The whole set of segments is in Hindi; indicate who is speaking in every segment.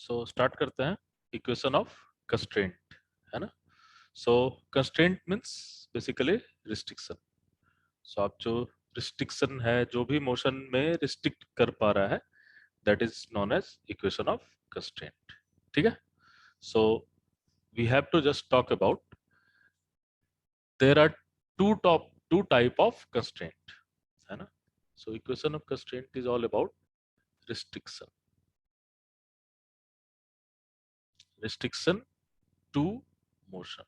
Speaker 1: सो स्टार्ट करते हैं इक्वेशन ऑफ कंस्ट्रेंट, है ना। सो कंस्ट्रेंट मींस बेसिकली रिस्ट्रिक्शन। सो आप जो रिस्ट्रिक्शन है, जो भी मोशन में रिस्ट्रिक्ट कर पा रहा है, that is known as equation of constraint. ठीक है। So we have to just talk about there are two type of constraint, है ना। So equation of constraint is all about restriction, restriction to motion.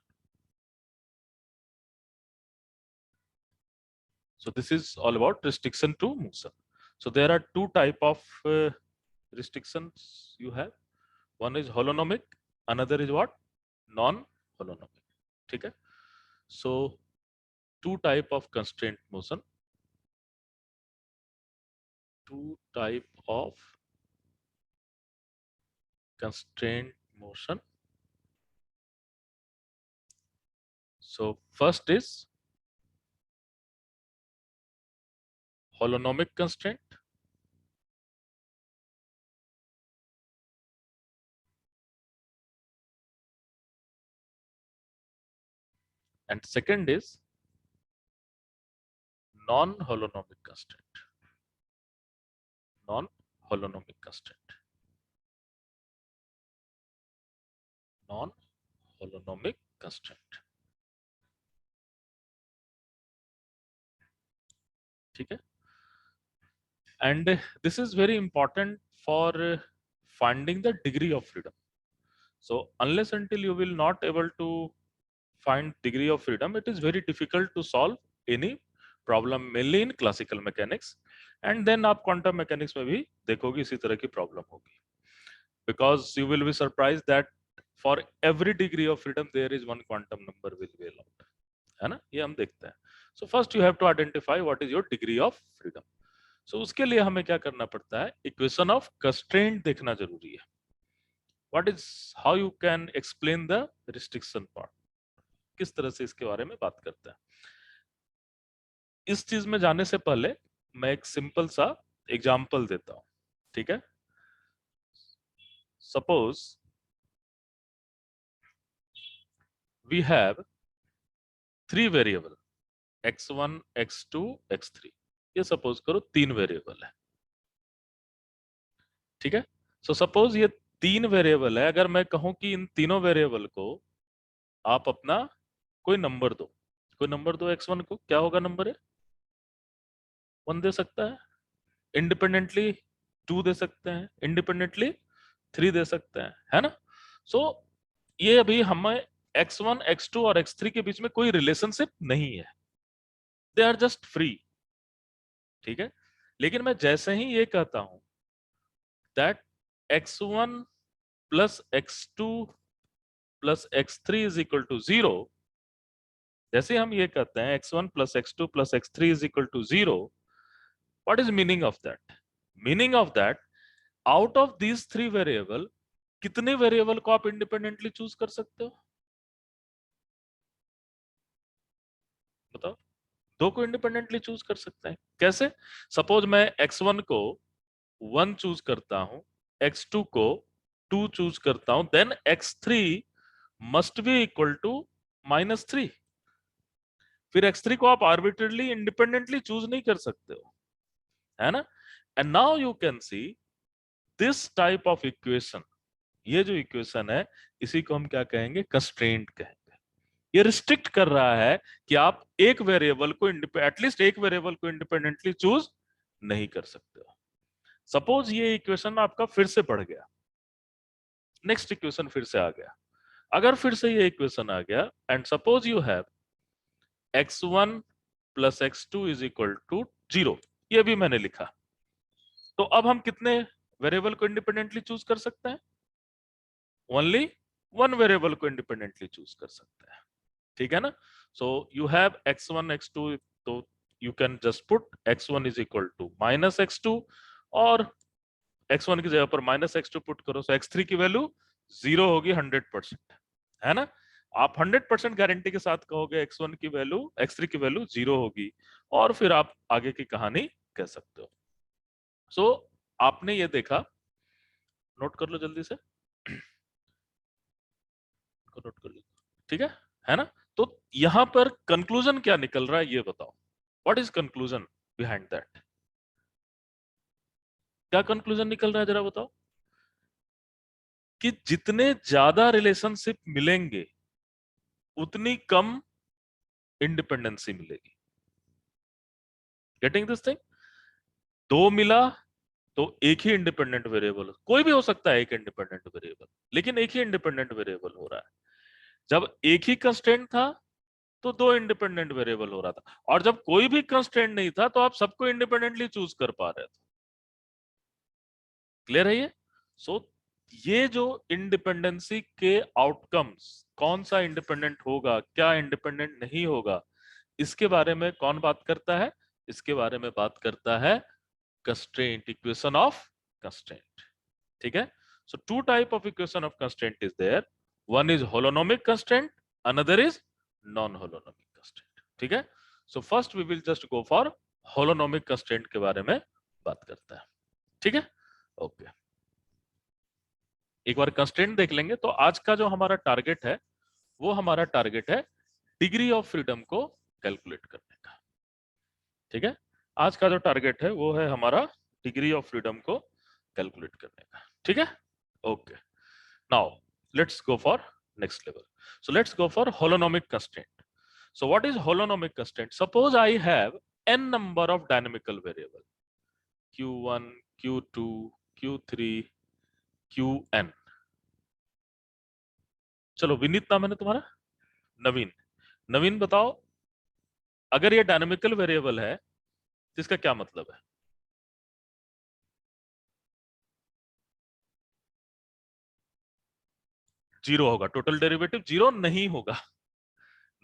Speaker 1: So this is all about restriction to motion. So there are two type of restrictions you have. One is holonomic, another is what? Non-holonomic. ठीक है. So two type of constraint motion. Two type of constraint motion. So first is holonomic constraint. And second is non-holonomic constraint. Non-holonomic constraint. Non-holonomic constraint. ठीक है. And this is very important for finding the degree of freedom. So unless until you will not able to find degree of freedom, it is very difficult to solve any problem, mainly in classical mechanics. And then आप quantum mechanics में भी देखोगे इसी तरह की problem होगी, because you will be surprised that for every degree of freedom there is one quantum number will be allowed, है ना. ये हम देखते हैं. So first you have to identify what is your degree of freedom. So उसके लिए हमें क्या करना पड़ता है, इक्वेशन ऑफ कंस्ट्रेंट देखना जरूरी है. What is, how you can explain the restriction part, किस तरह से इसके बारे में बात करते हैं. इस चीज में जाने से पहले मैं एक सिंपल सा एग्जांपल देता हूं. ठीक है. Suppose we have three variable x1 x2 x3. ये सपोज करो तीन वेरिएबल है. ठीक है. सो सपोज ये तीन वेरिएबल है. अगर मैं कहूं कि इन तीनों वेरिएबल को आप अपना कोई नंबर दो, कोई नंबर दो x1 को, क्या होगा नंबर है? 1 दे सकता है इंडिपेंडेंटली, 2 दे सकते हैं इंडिपेंडेंटली, 3 दे सकते हैं, है ना. सो ये अभी हमें x1 x2 और x3 के बीच में कोई रिलेशनशिप नहीं है, दे आर जस्ट फ्री. ठीक है. लेकिन मैं जैसे ही ये कहता हूं that x1 plus x2 plus x3 is equal to 0, जैसे हम ये कहते हैं x1 plus x2 plus x3 is equal to 0, what is meaning of that? Meaning of that, out of these three variable कितने वेरिएबल को आप इंडिपेंडेंटली चूज कर सकते हो? बताओ. दो को इंडिपेंडेंटली चूज कर सकते हैं. कैसे? सपोज मैं x1 को 1 चूज करता हूं, x2 को 2 चूज करता हूं, then x3 must be equal to -3. फिर x3 को आप आर्बिट्रेरली इंडिपेंडेंटली चूज नहीं कर सकते हो, है ना. And now you can see this type of equation, ये जो इक्वेशन है इसी को हम क्या कहेंगे? कंस्ट्रेंट कहेंगे. ये रिस्ट्रिक्ट कर रहा है कि आप एक वेरिएबल को एटलीस्ट एक वेरिएबल को इंडिपेंडेंटली चूज नहीं कर सकते हो. सपोज ये इक्वेशन आपका फिर से बढ़ गया, नेक्स्ट इक्वेशन फिर से आ गया. अगर फिर से ये इक्वेशन आ गया and suppose you have x1 plus x2 is equal to 0, ये भी मैंने लिखा, तो अब हम कितने वेरिएबल को इंडिपेंडेंटली चूज कर सकते हैं? ओनली वन वेरिएबल को इंडिपेंडेंटली चूज कर सकते हैं. ठीक है ना. So you have x1 x2, तो you can just put x1 is equal to minus x2 और x1 की जगह पर माइनस x2 पुट करो, सो x3 की वैल्यू 0 होगी 100%, है ना. आप 100% गारंटी के साथ कहोगे x1 की वैल्यू, x3 की वैल्यू 0 होगी, और फिर आप आगे की कहानी कह सकते हो. सो आपने ये देखा, नोट कर लो जल्दी से. नोट कर लीजिए, ठीक है ना? तो यहां पर कंक्लूजन क्या निकल रहा है ये बताओ, what is conclusion behind that? क्या कंक्लूजन निकल रहा है जरा बताओ? कि जितने ज्यादा रिलेशनशिप मिलेंगे उतनी कम इंडिपेंडेंसी मिलेगी। Getting this thing? दो मिला तो एक ही इंडिपेंडेंट वेरिएबल, कोई भी हो सकता है एक इंडिपेंडेंट वेरिएबल, लेकिन एक ही इंडिपेंडेंट वेरिएबल हो रहा है। जब एक ही कंस्ट्रेंट था तो दो इंडिपेंडेंट वेरिएबल हो रहा था, और जब कोई भी कंस्ट्रेंट नहीं था तो आप सबको इंडिपेंडेंटली चूज कर पा रहे थे। क्लियर है ये? सो ये जो इंडिपेंडेंसी के आउटकम्स, कौन सा इंडिपेंडेंट होगा, क्या इंडिपेंडेंट नहीं होगा, इसके बारे में कौन बात करता है? इसके बारे में बात करता है कंस्ट्रेंट, इक्वेशन ऑफ कंस्ट्रेंट। ठीक है? So two type of equation of constraint is there, one is holonomic constraint, another is non holonomic constraint. ठीक है? So first we will just go for holonomic constraint के बारे में बात करता है। ठीक है? ओके, एक बार कंस्ट्रेंट देख लेंगे। तो आज का जो हमारा टारगेट है वो हमारा टारगेट है डिग्री ऑफ फ्रीडम को कैलकुलेट करने का। ठीक है? आज का जो टारगेट है वो है हमारा डिग्री ऑफ फ्रीडम को कैलकुलेट करने का। ठीक है? Okay, now let's go for next level. So let's go for holonomic constraint. So what is holonomic constraint? Suppose I have n number of dynamical variable, q1, q2, q3, qn. चलो विनीत नाम है ना तुम्हारा? नवीन। नवीन बताओ, अगर ये डायनामिकल वेरिएबल है तो इसका क्या मतलब है? जीरो होगा, टोटल डेरिवेटिव जीरो नहीं होगा।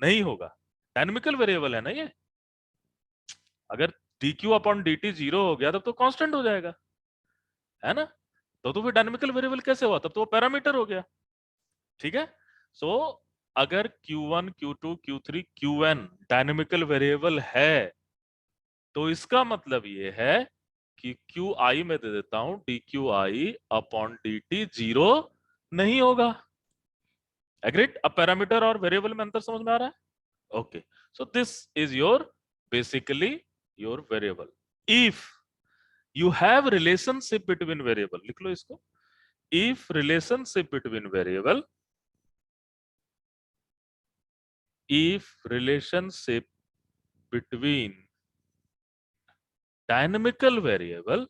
Speaker 1: नहीं होगा, डायनामिकल वेरिएबल है ना ये। अगर dq अपॉन dt जीरो हो गया तब तो कांस्टेंट हो जाएगा, है ना? तो फिर डायनामिकल वेरिएबल कैसे हुआ? तब तो वो पैरामीटर हो गया। ठीक है? सो अगर q1, q2, q3, qn dynamical variable है तो इसका मतलब ये है कि qi में दे देता हूं dqi अपॉन dt जीरो नहीं होगा। एग्रीड? अब पैरामीटर और वेरिएबल में अंतर समझ में आ रहा है? Okay, so this is your basically your variable. If you have relationship between variable, लिख लो इसको, if relationship between variable, if relationship between dynamical variable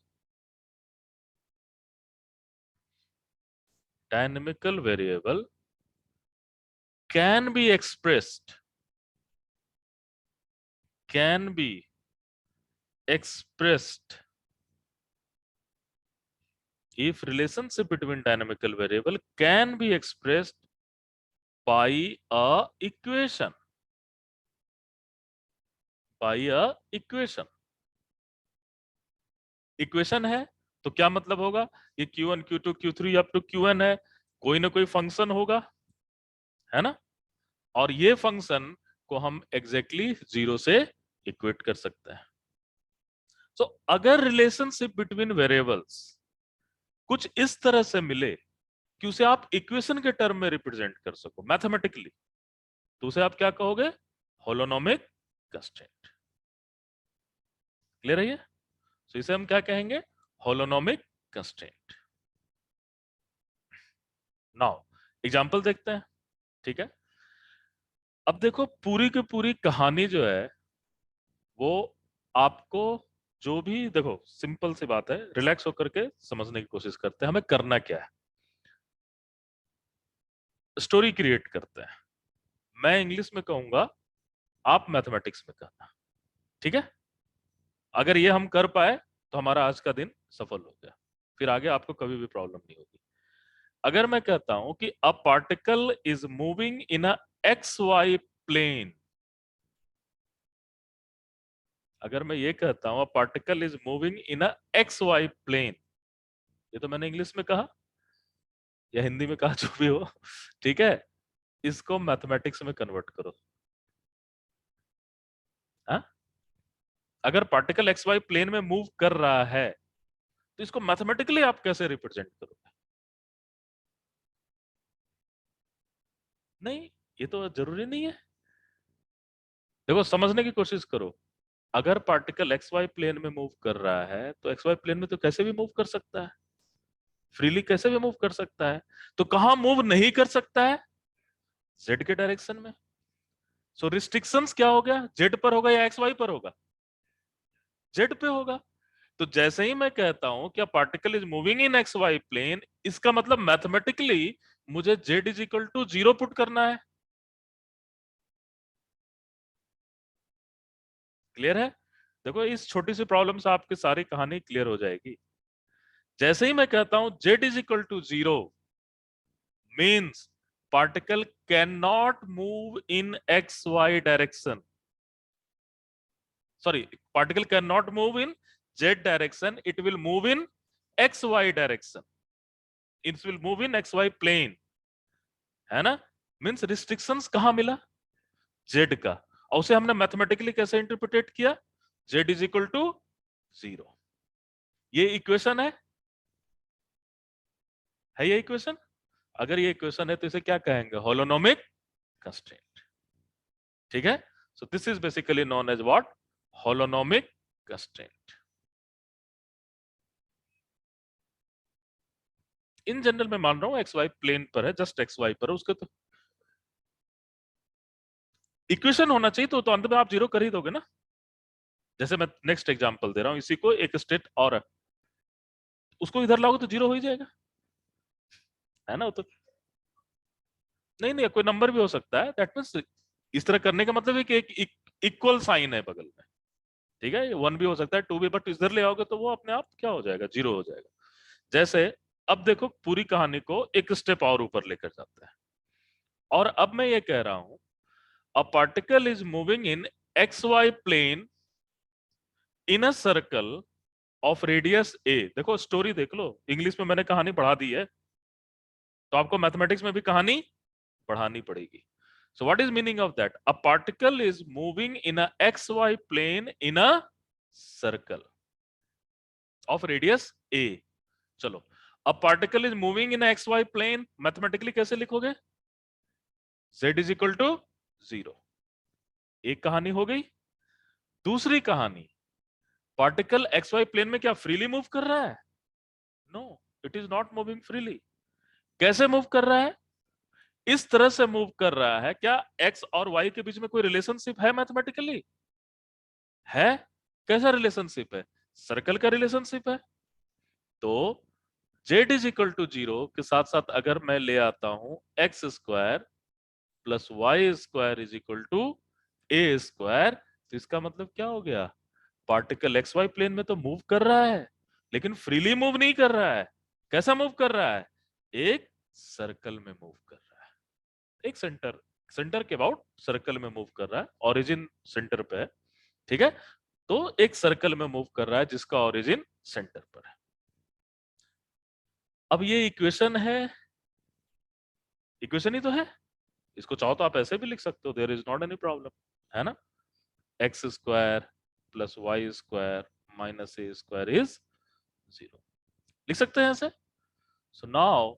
Speaker 1: can be expressed, can be expressed, if relationship between dynamical variable can be expressed by a equation, by a equation, equation है तो क्या मतलब होगा? ये q1, q2, q3 up to qn है, कोई ना कोई फंक्शन होगा, है ना? और ये फंक्शन को हम एग्जैक्टली जीरो से इक्वेट कर सकते हैं। तो अगर रिलेशनशिप बिटवीन वेरिएबल्स कुछ इस तरह से मिले कि उसे आप इक्वेशन के टर्म में रिप्रेजेंट कर सको मैथमेटिकली, तो उसे आप क्या कहोगे? Holonomic constraint. क्लियर है ये? तो इसे हम क्या कहेंगे? Holonomic constraint. नाउ एग्जांपल देखते हैं। ठीक है? अब देखो पूरी की पूरी कहानी जो है वो आपको, जो भी देखो सिंपल सी बात है, रिलैक्स होकर के समझने की कोशिश करते हैं हमें करना क्या है। स्टोरी क्रिएट करते हैं, मैं इंग्लिश में कहूंगा, आप मैथमेटिक्स में कहना। ठीक है? अगर ये हम कर पाए तो हमारा आज का दिन सफल हो गया, फिर आगे आपको कभी भी प्रॉब्लम नहीं होगी। अगर मैं कहता हूं कि a particle is moving in a X Y plane, अगर मैं ये कहता हूं a particle is moving in a X Y plane, ये तो मैंने इंग्लिश में कहा या हिंदी में कहा, जो भी हो, ठीक है? इसको मैथमेटिक्स में कन्वर्ट करो। हाँ? अगर पार्टिकल एक्स वाई प्लेन में मूव कर रहा है तो इसको मैथमेटिकली आप कैसे रिप्रेजेंट करोगे? नहीं, ये तो जरूरी नहीं है। देखो समझने की कोशिश करो, अगर पार्टिकल एक्स वाई प्लेन में मूव कर रहा है तो एक्स वाई प्लेन में तो कैसे भी मूव कर सकता है, फ्रीली कैसे भी मूव कर सकता है। तो कहां मूव नहीं कर सकता है? जेड के डायरेक्शन में। सो रिस्ट्रिक्शंस क्या हो गया, जेड पर होगा या एक्स वाई पर होगा? जेड पे होगा। तो जैसे ही मैं कहता हूं क्या particle is moving in x Y plane, इसका मतलब मैथमेटिकली मुझे z is equal to zero put करना है। क्लियर है? देखो इस छोटी सी प्रॉब्लम से आपकी सारी कहानी क्लियर हो जाएगी। जैसे ही मैं कहता हूं z is equal to zero, means particle can not move in x y direction, sorry, particle cannot move in z direction, it will move in xy direction, it will move in xy plane, है ना? मीन्स रिस्ट्रिक्शंस कहां मिला? z का। और उसे हमने मैथमेटिकली कैसे इंटरप्रिटेट किया? z is equal to zero. ये इक्वेशन है ये इक्वेशन? अगर ये इक्वेशन है तो इसे क्या कहेंगे? Holonomic constraint. ठीक है? So this is basically known as what? Holonomic constraint. In general मैं मान रहा हूं एक्स वाई प्लेन पर है, जस्ट एक्स वाई पर है, उसके तो इक्वेशन होना चाहिए, तो अंत में आप जीरो कर ही दोगे ना। जैसे मैं नेक्स्ट एग्जांपल दे रहा हूं, इसी को एक स्टेट और है, उसको इधर लाओगे तो जीरो हो ही जाएगा, है ना? वो तो नहीं नहीं, कोई नंबर भी हो सकता है, दैट मीन्स इस तरह करने का मतलब है कि एक इक्वल साइन है बगल में। ठीक है, वन भी हो सकता है, टू भी, बट इधर ले आओगे तो वो अपने आप क्या हो जाएगा? जीरो हो जाएगा। जैसे अब देखो पूरी कहानी को एक स्टेप और ऊपर लेकर जाते हैं, और अब मैं ये कह रहा हूं a particle is moving in x Y plane in a circle of radius A. देखो स्टोरी देख लो, इंग्लिश में मैंने कहानी बढ़ा दी है, तो आपको मैथमेटिक्स में भी कहानी बढ़ानी पड़ेगी। So what is meaning of that? A particle is moving in a X Y plane in a circle of radius A. चलो, a particle is moving in x Y plane, mathematically कैसे लिखोगे? z is equal to zero. एक कहानी हो गई। दूसरी कहानी, पार्टिकल एक्स वाई प्लेन में क्या फ्रीली मूव कर रहा है? No, it is not moving freely. कैसे मूव कर रहा है? इस तरह से मूव कर रहा है। क्या एक्स और वाई के बीच में कोई रिलेशनशिप है मैथमेटिकली? है। कैसा रिलेशनशिप है? सर्कल का रिलेशनशिप है। तो z is equal to zero के साथ साथ अगर मैं ले आता हूं x square plus Y square is equal to a square, तो इसका मतलब क्या हो गया? पार्टिकल एक्स वाई प्लेन में तो मूव कर रहा है, लेकिन फ्रीली मूव नहीं कर रहा है। कैसा मूव कर रहा है? एक सर्कल में मूव कर रहा है, एक सेंटर, सेंटर के अबाउट सर्कल में मूव कर रहा है, ओरिजिन सेंटर पे है। ठीक है, तो एक सर्कल में मूव कर रहा है जिसका ओरिजिन सेंटर पर है। अब ये इक्वेशन है, इक्वेशन ही तो है, इसको चाहो तो आप ऐसे भी लिख सकते हो, there is not any problem, है ना? X square plus Y square minus A square is zero, लिख सकते हैं ऐसे। So now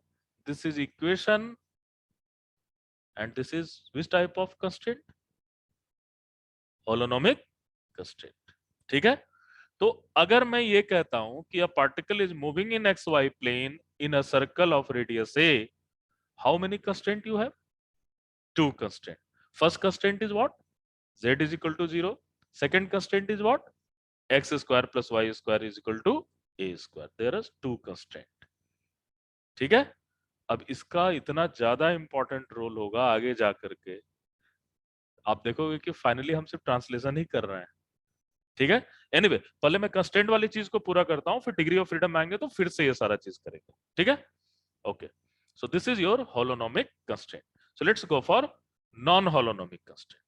Speaker 1: this is equation and this is which type of constraint? Holonomic constraint. ठीक है, तो अगर मैं ये कहता हूं कि a particle is moving in x Y plane in a circle of radius A, how many constraint you have? Two constraint. First constraint is what? z is equal to 0. Second constraint is what? X square plus y square is equal to a square. There is two constraint. ठीक है, अब इसका इतना ज्यादा इंपॉर्टेंट रोल होगा आगे जाकर के, आप देखोगे कि फाइनली हम सिर्फ ट्रांसलेशन ही कर रहे हैं। ठीक है, एनीवे पहले मैं कंस्टेंट वाली चीज को पूरा करता हूं, फिर डिग्री ऑफ फ्रीडम आएंगे तो फिर से ये सारा चीज करेंगे। ठीक है, okay. So this is your holonomic constant. So let's go for non holonomic constant.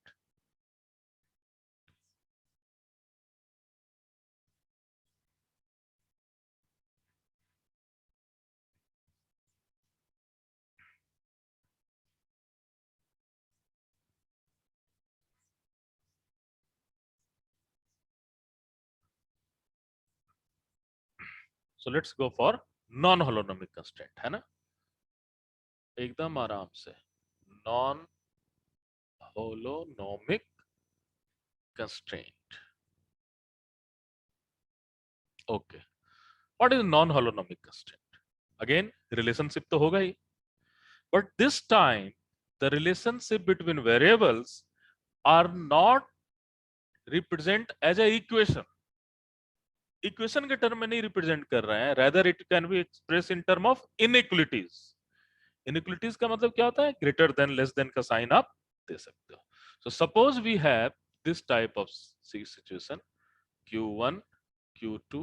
Speaker 1: So let's go for non holonomic constant, है ना? एकदम आराम से, non holonomic constraint. Okay. What is non-holonomic constraint? Again, relationship तो होगा ही, but this time the relationship between variables are not represent as a equation. Equation के टर्म में नहीं रिप्रेजेंट कर रहे हैं, rather it can be expressed in term of inequalities. Inequalities का मतलब क्या होता है? ग्रेटर देन लेस देन का साइन आप दे सकते हो. So suppose we have this type of situation q1 q2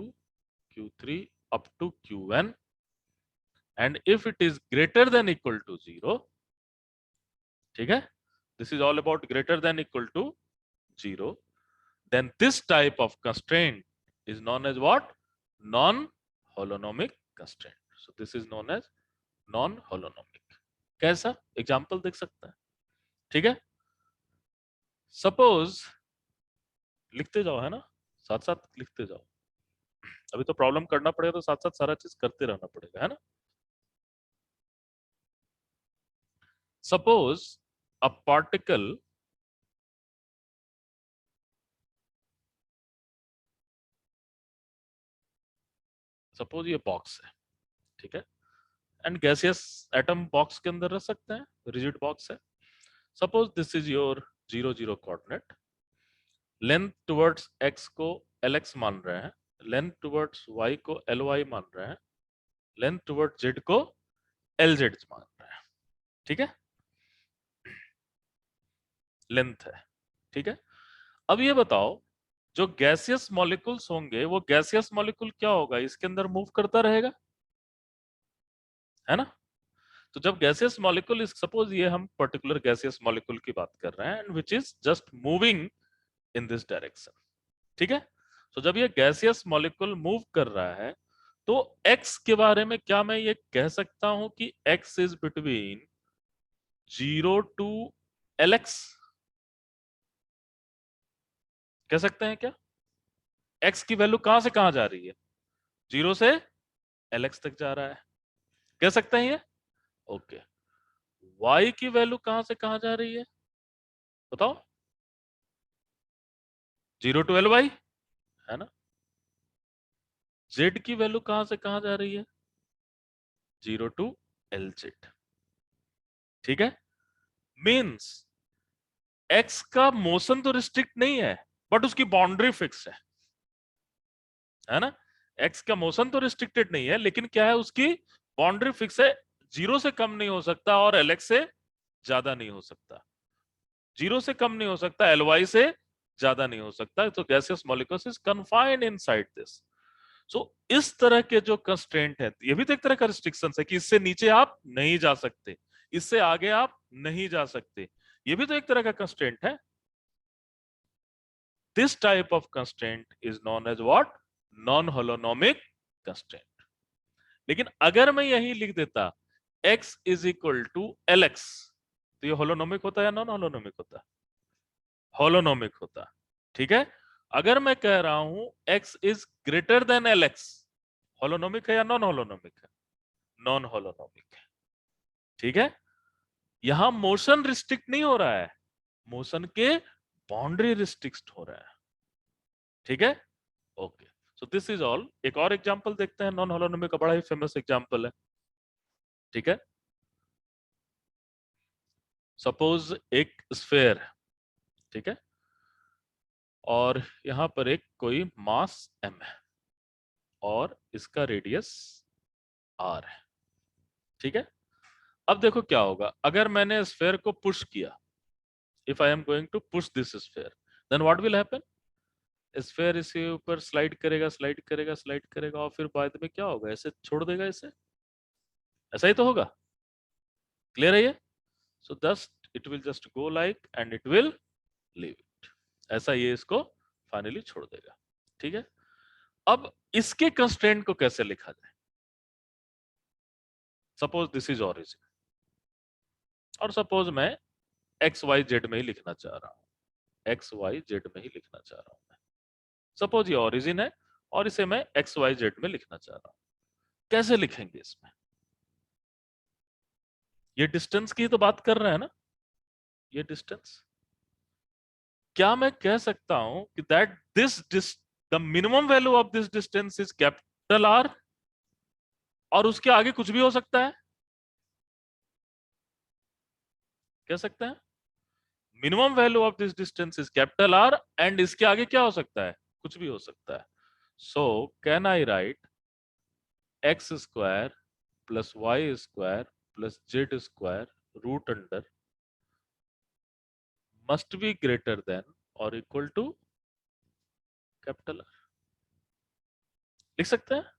Speaker 1: q3 up to qn, and if it is greater than equal to 0, ठीक है, this is all about greater than equal to 0, then this type of constraint is known as what? Non-holonomic constraint. So this is known as non-holonomic. कैसा? एग्जाम्पल देख सकते हैं, ठीक है. सपोज लिखते जाओ, है ना, साथ साथ लिखते जाओ. अभी तो प्रॉब्लम करना पड़ेगा, तो साथ साथ सारा चीज करते रहना पड़ेगा, है ना. सपोज अ पार्टिकल सपोज ये बॉक्स है, ठीक है, एंड गैसियस एटम बॉक्स के अंदर रख सकते हैं, रिजिड बॉक्स है. Suppose this is your 0 0 coordinate. Length towards x को lx मान रहे हैं, लेंथ टुवर्ड्स y को ly मान रहे हैं, लेंथ टुवर्ड्स z को lz मान रहे हैं, ठीक है, लेंथ है, ठीक है. अब ये बताओ, जो गैसियस मॉलिक्यूल्स होंगे वो गैसियस मॉलिक्यूल क्या होगा, इसके अंदर मूव करता रहेगा, है ना. तो जब गैसियस मॉलिक्यूल, सपोज ये हम पर्टिकुलर गैसियस मॉलिक्यूल की बात कर रहे हैं, and which is just moving in this direction, ठीक है. तो जब ये गैसियस मॉलिक्यूल मूव कर रहा है, तो x के बारे में क्या मैं ये कह सकता हूं कि x is between 0 to lx, कह सकते हैं क्या? x की वैल्यू कहां से कहां जा रही है? 0 से lx तक जा रहा है, कह सकते हैं ये. ओके. y की वैल्यू कहां से कहां जा रही है, बताओ? 0 टू ly, है ना. z की वैल्यू कहां से कहां जा रही है? 0 टू lz, ठीक है. मीन्स x का मोशन तो रिस्ट्रिक्ट नहीं है, बट उसकी बाउंड्री फिक्स है ना. x का मोशन तो रिस्ट्रिक्टेड नहीं है, लेकिन क्या है, उसकी बाउंड्री फिक्स है. 0 से कम नहीं हो सकता और lx से ज्यादा नहीं हो सकता. 0 से कम नहीं हो सकता, ly से ज्यादा नहीं हो सकता. तो gaseous molecules is confined inside this. So इस तरह के जो कंस्ट्रेंट है, ये भी तो एक तरह का रिस्ट्रिक्शन है कि इससे नीचे आप नहीं जा सकते, इससे आगे आप नहीं जा सकते, ये भी तो एक तरह का कंस्ट्रेंट है. This type of constraint is known as what? Non holonomic constraint. लेकिन अगर मैं यही लिख देता x is equal to lx, तो ये होलोनोमिक होता है या नॉन होलोनोमिक होता? होलोनोमिक होता, ठीक है. अगर मैं कह रहा हूं x is greater then lx, holonomic है या नॉन होलोनोमिक है? नॉन होलोनोमिक है, ठीक है. यहां मोशन रिस्ट्रिक्ट नहीं हो रहा है, मोशन के बाउंड्री रिस्ट्रिक्ट हो रहा है, ठीक है. Okay. So this is all. एक और एग्जांपल देखते हैं, नॉन होलोनोमिक का बड़ा ही फेमस एग्जांपल है, ठीक है. सपोज एक स्फेयर है, ठीक है, और यहां पर एक कोई मास m है और इसका रेडियस r है, ठीक है. अब देखो क्या होगा, अगर मैंने स्फेयर को पुश किया, if I am going to push this sphere, then what will happen? Sphere इसके ऊपर स्लाइड करेगा, स्लाइड करेगा, स्लाइड करेगा, और फिर बाद में क्या होगा, ऐसे छोड़ देगा इसे, ऐसा ही तो होगा. क्लियर है ये? So this it will just go like and it will leave it, ऐसा ये इसको फाइनली छोड़ देगा, ठीक है. अब इसके कंस्ट्रेंट को कैसे लिखा जाए? सपोज दिस इज ओरिजिन, और सपोज मैं एक्स वाई जेड में ही लिखना चाह रहा हूं, एक्स वाई जेड में ही लिखना चाह रहा हूं मैं. सपोज ये ओरिजिन है और इसे मैं एक्स वाई जेड में लिखना चाह रहा हूं. कैसे लिखेंगे इसमें? ये डिस्टेंस की तो बात कर रहे हैं ना, ये डिस्टेंस, क्या मैं कह सकता हूं कि that the minimum value of this distance is capital R, और उसके आगे कुछ भी हो सकता है? कह सकते हैं minimum value of this distance is capital R, and इसके आगे क्या हो सकता है? कुछ भी हो सकता है. So can I write x square plus Y square plus z square root under must be greater than और इक्वल टू कैपिटल आर? लिख सकते हैं.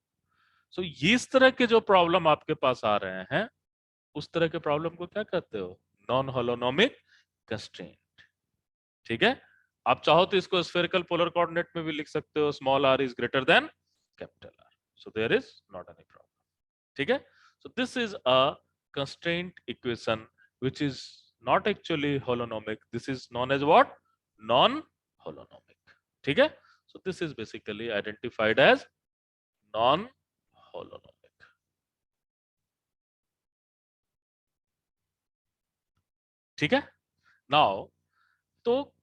Speaker 1: सो इस तरह के जो प्रॉब्लम आपके पास आ रहे हैं, उस तरह के प्रॉब्लम को क्या कहते हो? Non holonomic constraint. ठीक है. आप चाहो तो इसको स्फेरिकल पोलर कोऑर्डिनेट में भी लिख सकते हो, small r is greater than capital R. So there is not any problem. ठीक है. So this is a constraint equation which is not actually holonomic. This is known as what? Non holonomic. ठीक है. So this is basically identified as non holonomic. ठीक है. नाउ तो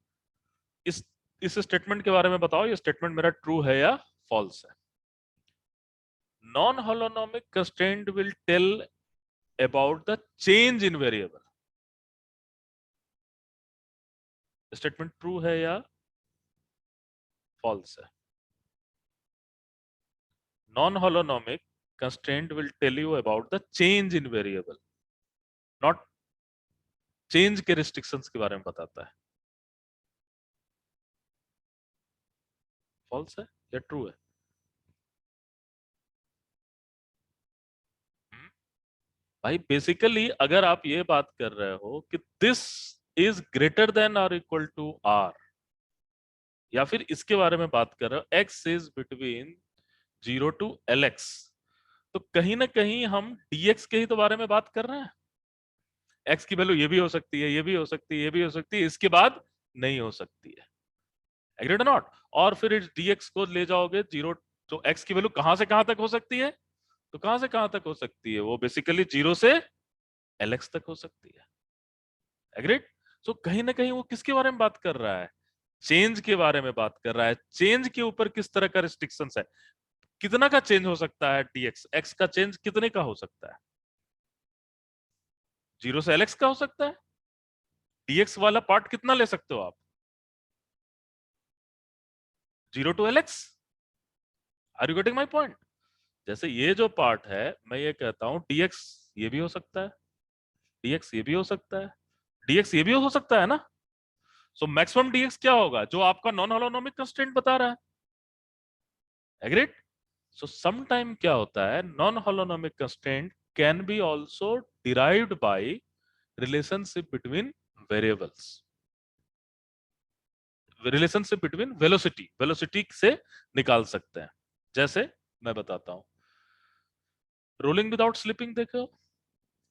Speaker 1: इस स्टेटमेंट के बारे में बताओ, ये स्टेटमेंट मेरा ट्रू है या फॉल्स है? Non-holonomic constraint will tell about the change in variable. Statement true है या फॉल्स है? Non-holonomic constraint will tell you about the change in variable, not change के restrictions के बारे में बताता है. फॉल्स है या ट्रू है? भाई बेसिकली अगर आप ये बात कर रहे हो कि दिस इज ग्रेटर देन और इक्वल टू आर, या फिर इसके बारे में बात कर रहे हो x is between 0 to l x, तो कहीं ना कहीं हम dx के ही तो बारे में बात कर रहे हैं. x की वैल्यू ये भी हो सकती है, ये भी हो सकती है, ये भी हो सकती है, इसके बाद नहीं हो सकती है. Agreed not? और फिर इस dx को ले जाओगे जीरो, तो x की वैल्यू कहां से कहां तक हो सकती है? तो कहां से कहां तक हो सकती है? वो बेसिकली 0 से lx तक हो सकती है. एग्रीड? सो कहीं ना कहीं वो किसके बारे में बात कर रहा है? चेंज के बारे में बात कर रहा है. चेंज के ऊपर किस तरह का रिस्ट्रिक्शंस है? कितना का चेंज हो सकता है dx? x का चेंज कितने का हो सकता है? 0 से lx का हो सकता है. dx वाला पार्ट कितना ले सकते हो आप? 0 to lx. Are you getting my point? जैसे ये जो पार्ट है, मैं ये कहता हूं dx ये भी हो सकता है, dx ये भी हो सकता है, dx ये भी हो सकता है ना. सो मैक्सिमम dx क्या होगा जो आपका नॉन होलोनोमिक कंस्ट्रेंट बता रहा है? एग्रीड? सो सम टाइम क्या होता है, non holonomic constraint can be also derived by relationship between variables, relationship between velocity, velocity से निकाल सकते हैं. जैसे मैं बताता हूं, रोलिंग विदाउट स्लिपिंग देखो,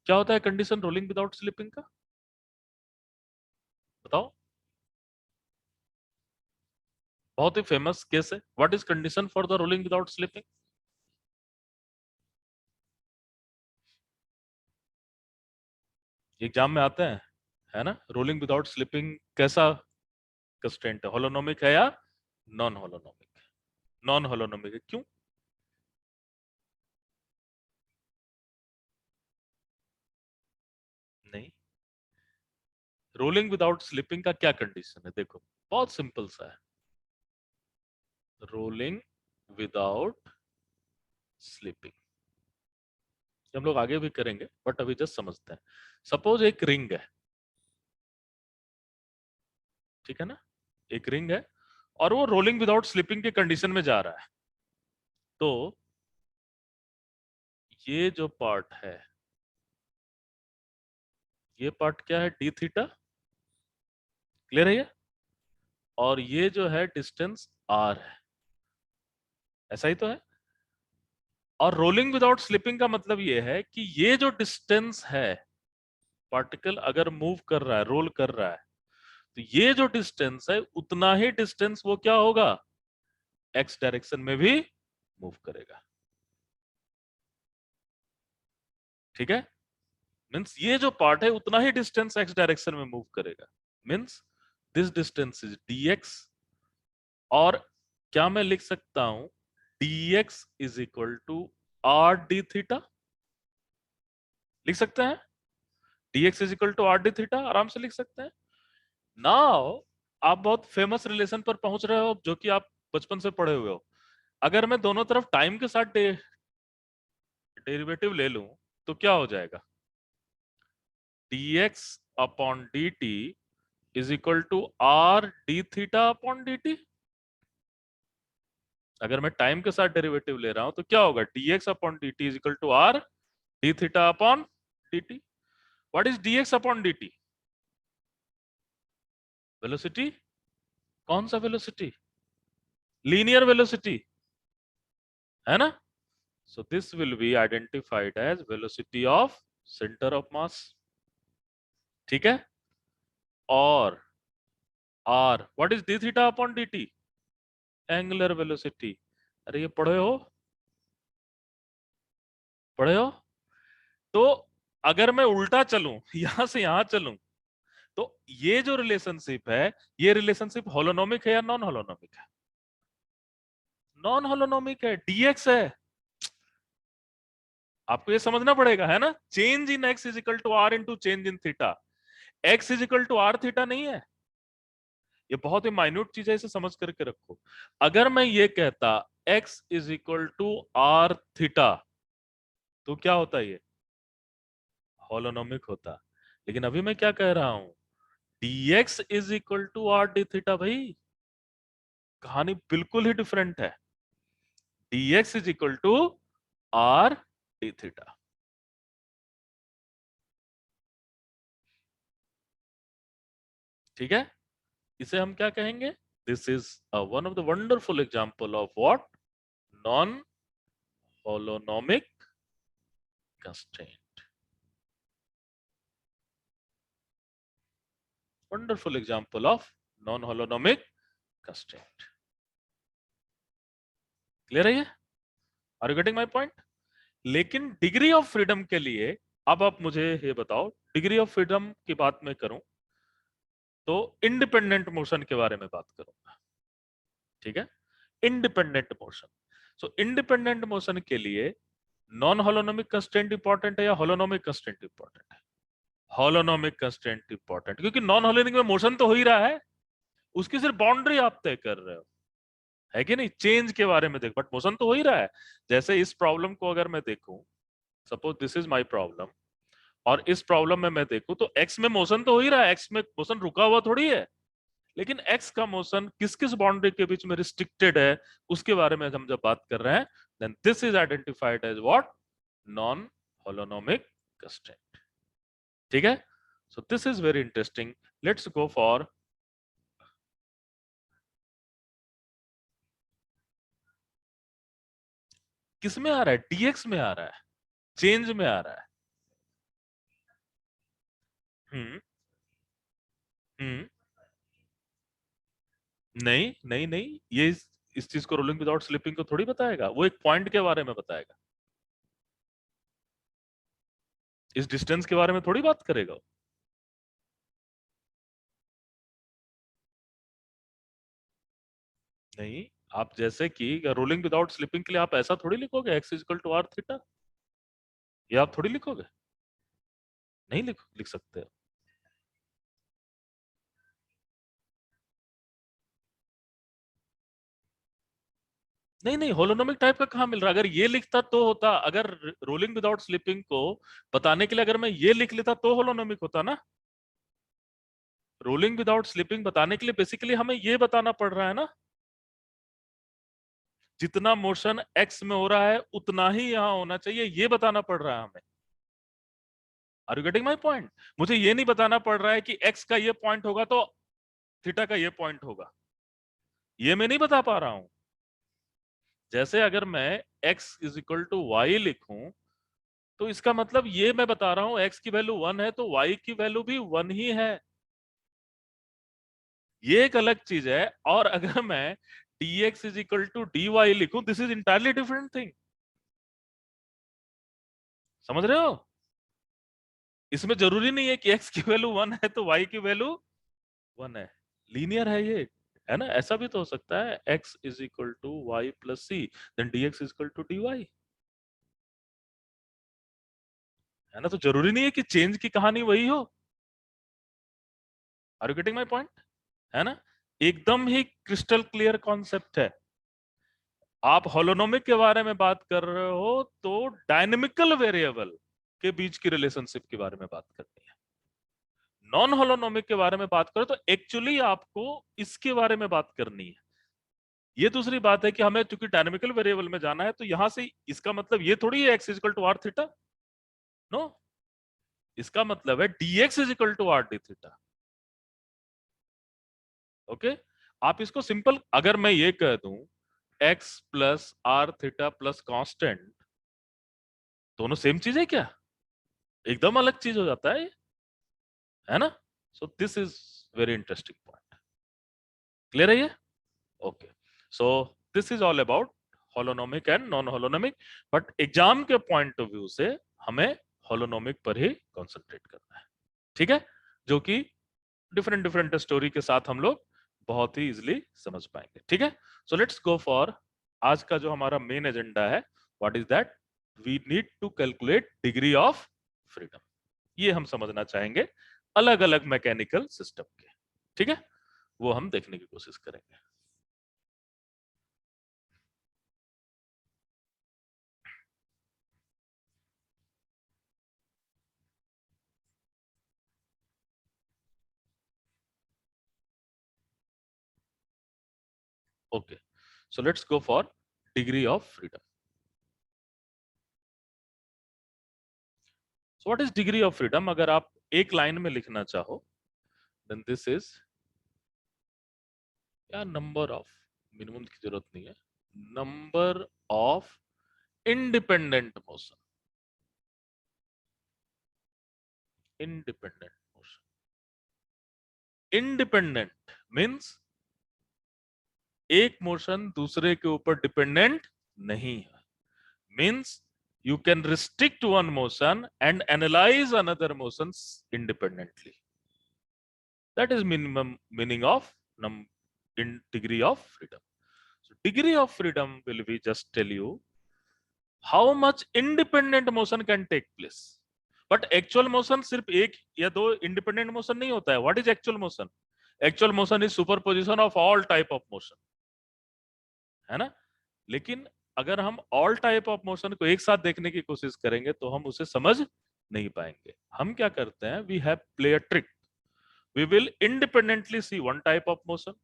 Speaker 1: क्या होता है कंडीशन रोलिंग विदाउट स्लिपिंग का? बताओ. बहुत ही फेमस केस है. What is condition for the rolling without slipping? Exam में आते हैं, है ना. रोलिंग विदाउट स्लिपिंग कैसा कंस्ट्रेंट है? होलोनोमिक है या नॉन होलोनोमिक? नॉन होलोनोमिक है. क्यों? नहीं, रोलिंग विदाउट स्लिपिंग का क्या कंडीशन है? देखो बहुत सिंपल सा है. रोलिंग विदाउट स्लिपिंग हम लोग आगे भी करेंगे, बट अभी जस्ट समझते हैं. सपोज एक रिंग है, ठीक है ना. एक रिंग है और वो रोलिंग विदाउट स्लिपिंग के कंडीशन में जा रहा है. तो ये जो पार्ट है, ये पार्ट क्या है? D theta. क्लियर है ये? और ये जो है डिस्टेंस आर है. ऐसा ही तो है. और रोलिंग विदाउट स्लिपिंग का मतलब ये है कि ये जो डिस्टेंस है, पार्टिकल अगर मूव कर रहा है, रोल कर रहा है, तो ये जो डिस्टेंस है उतना ही डिस्टेंस वो क्या होगा? एक्स डायरेक्शन में भी मूव करेगा. ठीक है. मीन्स ये जो पार्ट है उतना ही डिस्टेंस एक्स डायरेक्शन में मूव करेगा, means this distance is dx। और क्या मैं लिख सकता हूं dx is equal to r d theta, लिख सकते हैं dx is equal to r d theta, आराम से लिख सकते हैं। नाउ आप बहुत फेमस रिलेशन पर पहुंच रहे हो जो कि आप बचपन से पढ़े हुए हो। अगर मैं दोनों तरफ टाइम के साथ डेरिवेटिव ले लूं तो क्या हो जाएगा, dx upon dt is equal to r d theta upon dt। अगर मैं टाइम के साथ डेरिवेटिव ले रहा हूं तो क्या होगा, dx upon dt is equal to r d theta upon dt। What is dx upon dt? Velocity. कौन सा वेलोसिटी? लीनियर वेलोसिटी, है ना। So this will be identified as velocity of centre of mass, ठीक है। और r what is d theta upon dt? Angular velocity. अरे ये पढ़े हो, पढ़े हो। तो अगर मैं उल्टा चलूं यहां से यहां चलूं तो ये जो रिलेशनशिप है, ये रिलेशनशिप होलोनोमिक है या नॉन होलोनोमिक है? नॉन होलोनोमिक है, dx है। आपको ये समझना पड़ेगा, है ना। Change in x is equal to r into change in theta, x is equal to r theta नहीं है। ये बहुत ही माइन्यूट चीज है, इसे समझ करके रखो। अगर मैं ये कहता x is equal to r theta तो क्या होता ये, होलोनोमिक होता। लेकिन अभी मैं क्या कह रहा हूं, dx is equal to r d theta. भाई कहानी बिल्कुल ही डिफरेंट है। dx is equal to r d theta. ठीक है, इसे हम क्या कहेंगे, this is one of the wonderful example of what, non holonomic constraint. Wonderful example of non holonomic constraint. Clear है ये? Are you getting my point? लेकिन डिग्री ऑफ फ्रीडम के लिए अब आप मुझे ये बताओ, डिग्री ऑफ फ्रीडम की बात मैं करूं तो इंडिपेंडेंट मोशन के बारे में बात करूंगा, ठीक है। इंडिपेंडेंट मोशन, सो इंडिपेंडेंट मोशन के लिए नॉन होलोनोमिक कंस्ट्रेंट इंपॉर्टेंट है या होलोनोमिक कंस्ट्रेंट इंपॉर्टेंट है? होलोनोमिक कंस्ट्रेंट इंपॉर्टेंट, क्योंकि नॉन होलोनिक में मोशन तो हो ही रहा है, उसकी सिर्फ बाउंड्री आप तय कर रहे हो, है कि नहीं। चेंज के बारे में देख, बट मोशन तो हो ही रहा है। जैसे इस प्रॉब्लम को अगर मैं देखूं, suppose this is my problem, और इस प्रॉब्लम में मैं देखूं तो एक्स में मोशन तो हो ही रहा है, एक्स में मोशन रुका हुआ थोड़ी है। लेकिन एक्स का मोशन किस किस बाउंड्री के बीच में रिस्ट्रिक्टेड है, उसके बारे में हम जब बात कर रहे हैं, then this is identified as what, non holonomic constraint. ठीक है, so this is very interesting. Let's go for, किस में आ रहा है, dx में आ रहा है, चेंज में आ रहा है। हम्म हम्म नहीं नहीं नहीं, ये इस चीज को रोलिंग विदाउट स्लिपिंग को थोड़ी बताएगा, वो एक पॉइंट के बारे में बताएगा, इस डिस्टेंस के बारे में थोड़ी बात करेगा वो। नहीं, आप जैसे कि रोलिंग विदाउट स्लिपिंग के लिए आप ऐसा थोड़ी लिखोगे x equal to r theta, ये आप थोड़ी लिखोगे, नहीं लिख सकते। नहीं नहीं, होलोनोमिक टाइप का कहाँ मिल रहा है, अगर ये लिखता तो होता, अगर रोलिंग विदाउट स्लिपिंग को बताने के लिए अगर मैं ये लिख लेता तो होलोनोमिक होता ना। रोलिंग विदाउट स्लिपिंग बताने के लिए बेसिकली हमें ये बताना पड़ रहा है ना, जितना मोशन एक्स में हो रहा है उतना ही यहां होना चाहिए, ये बताना पड़ रहा है हमें। Are you getting my point? मुझे ये नहीं बताना पड़ रहा है कि एक्स का ये पॉइंट होगा तो थीटा का ये पॉइंट होगा, ये मैं नहीं बता पा रहा हूं। जैसे अगर मैं x is equal to y लिखूं तो इसका मतलब ये मैं बता रहा हूं x की वैल्यू 1 है तो y की वैल्यू भी 1 ही है, ये एक अलग चीज है। और अगर मैं dx is equal to d y लिखूं, this is entirely different thing. समझ रहे हो? इसमें जरूरी नहीं है कि x की वैल्यू 1 है तो y की वैल्यू 1 है, लीनियर है ये, है ना। ऐसा भी तो हो सकता है x is equal to y plus c, then dx is equal to dy, है ना। तो जरूरी नहीं है कि चेंज की कहानी वही हो। Are you getting my point, है ना। एकदम ही क्रिस्टल क्लियर कॉन्सेप्ट है। आप होलोनोमिक के बारे में बात कर रहे हो तो डायनेमिकल वेरिएबल के बीच की रिलेशनशिप के बारे में बात करनी है। नॉन होलोनोमिक के बारे में बात करो तो एक्चुअली आपको इसके बारे में बात करनी है। ये दूसरी बात है कि हमें चूंकि डायनेमिकल वेरिएबल में जाना है तो यहां से इसका मतलब ये थोड़ी है x is equal to r theta, no. इसका मतलब है dx is equal to r d theta. Okay, आप इसको सिंपल अगर मैं ये कह दूं x plus r theta plus constant, दोनों सेम चीज है क्या? एकदम अलग चीज हो जाता है ना। So this is very interesting point. Clear है ये? Okay, so this is all about holonomic and non holonomic, but exam के पॉइंट ऑफ व्यू से हमें होलोनोमिक पर ही कॉन्सेंट्रेट करना है, ठीक है, जो कि डिफरेंट डिफरेंट स्टोरी के साथ हम लोग बहुत ही इजिली समझ पाएंगे, ठीक है। सो लेट्स गो फॉर आज का जो हमारा मेन एजेंडा है, what is that? We need to calculate degree of freedom. ये हम समझना चाहेंगे अलग अलग मैकेनिकल सिस्टम के, ठीक है, वो हम देखने की कोशिश करेंगे। Okay, so let's go for degree of freedom. So what is degree of freedom? अगर आप एक लाइन में लिखना चाहो, देन दिस इज, या नंबर ऑफ, मिनिमम की जरूरत नहीं है, number of independent motion, independent motion, independent means एक मोशन दूसरे के ऊपर डिपेंडेंट नहीं है, means you can restrict one motion and analyze another motions independently. That is minimum meaning of in degree of freedom. So degree of freedom will be just tell you how much independent motion can take place. But actual motion सिर्फ एक या दो इंडिपेंडेंट मोशन नहीं होता है। What is actual motion? Actual motion is superposition of all type of motion, है ना। लेकिन अगर हम ऑल टाइप ऑफ मोशन को एक साथ देखने की कोशिश करेंगे तो हम उसे समझ नहीं पाएंगे। हम क्या करते हैं, we have play a trick, we will independently see one type of motion,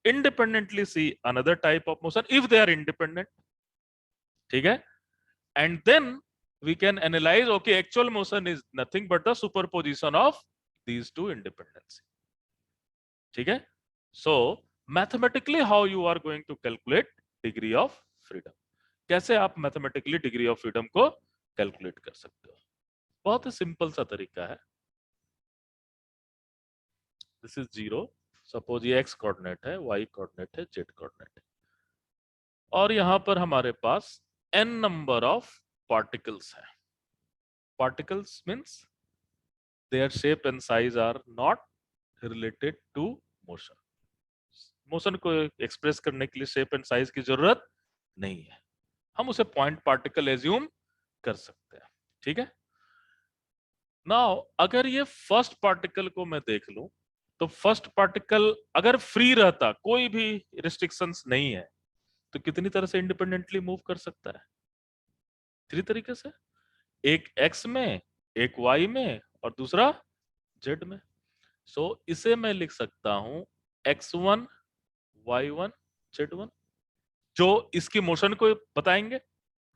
Speaker 1: independently see another type of motion if they are independent, ठीक है, and then we can analyze, okay, actual motion is nothing but the superposition of these two independency, ठीक है। so mathematically how you are going to calculate degree of freedom, कैसे आप mathematically degree of freedom को कैलकुलेट कर सकते हो? बहुत ही सिंपल सा तरीका है। दिस इज जीरो, सपोज ये x कोऑर्डिनेट है, y कोऑर्डिनेट है, z कोऑर्डिनेट है, और यहां पर हमारे पास n नंबर ऑफ पार्टिकल्स है। Particles means their shape and size are not related to motion. Motion को एक्सप्रेस करने के लिए शेप एंड साइज की जरूरत नहीं है, हम उसे पॉइंट पार्टिकल एज्यूम कर सकते हैं, ठीक है। नाउ अगर ये फर्स्ट पार्टिकल को मैं देख लूं तो फर्स्ट पार्टिकल अगर फ्री रहता, कोई भी रिस्ट्रिक्शंस नहीं है, तो कितनी तरह से इंडिपेंडेंटली मूव कर सकता है? थ्री तरीके से, एक एक्स में, एक वाई में और दूसरा जेड में। सो इसे मैं लिख सकता हूं x1 y1 z1, जो इसकी मोशन को बताएंगे।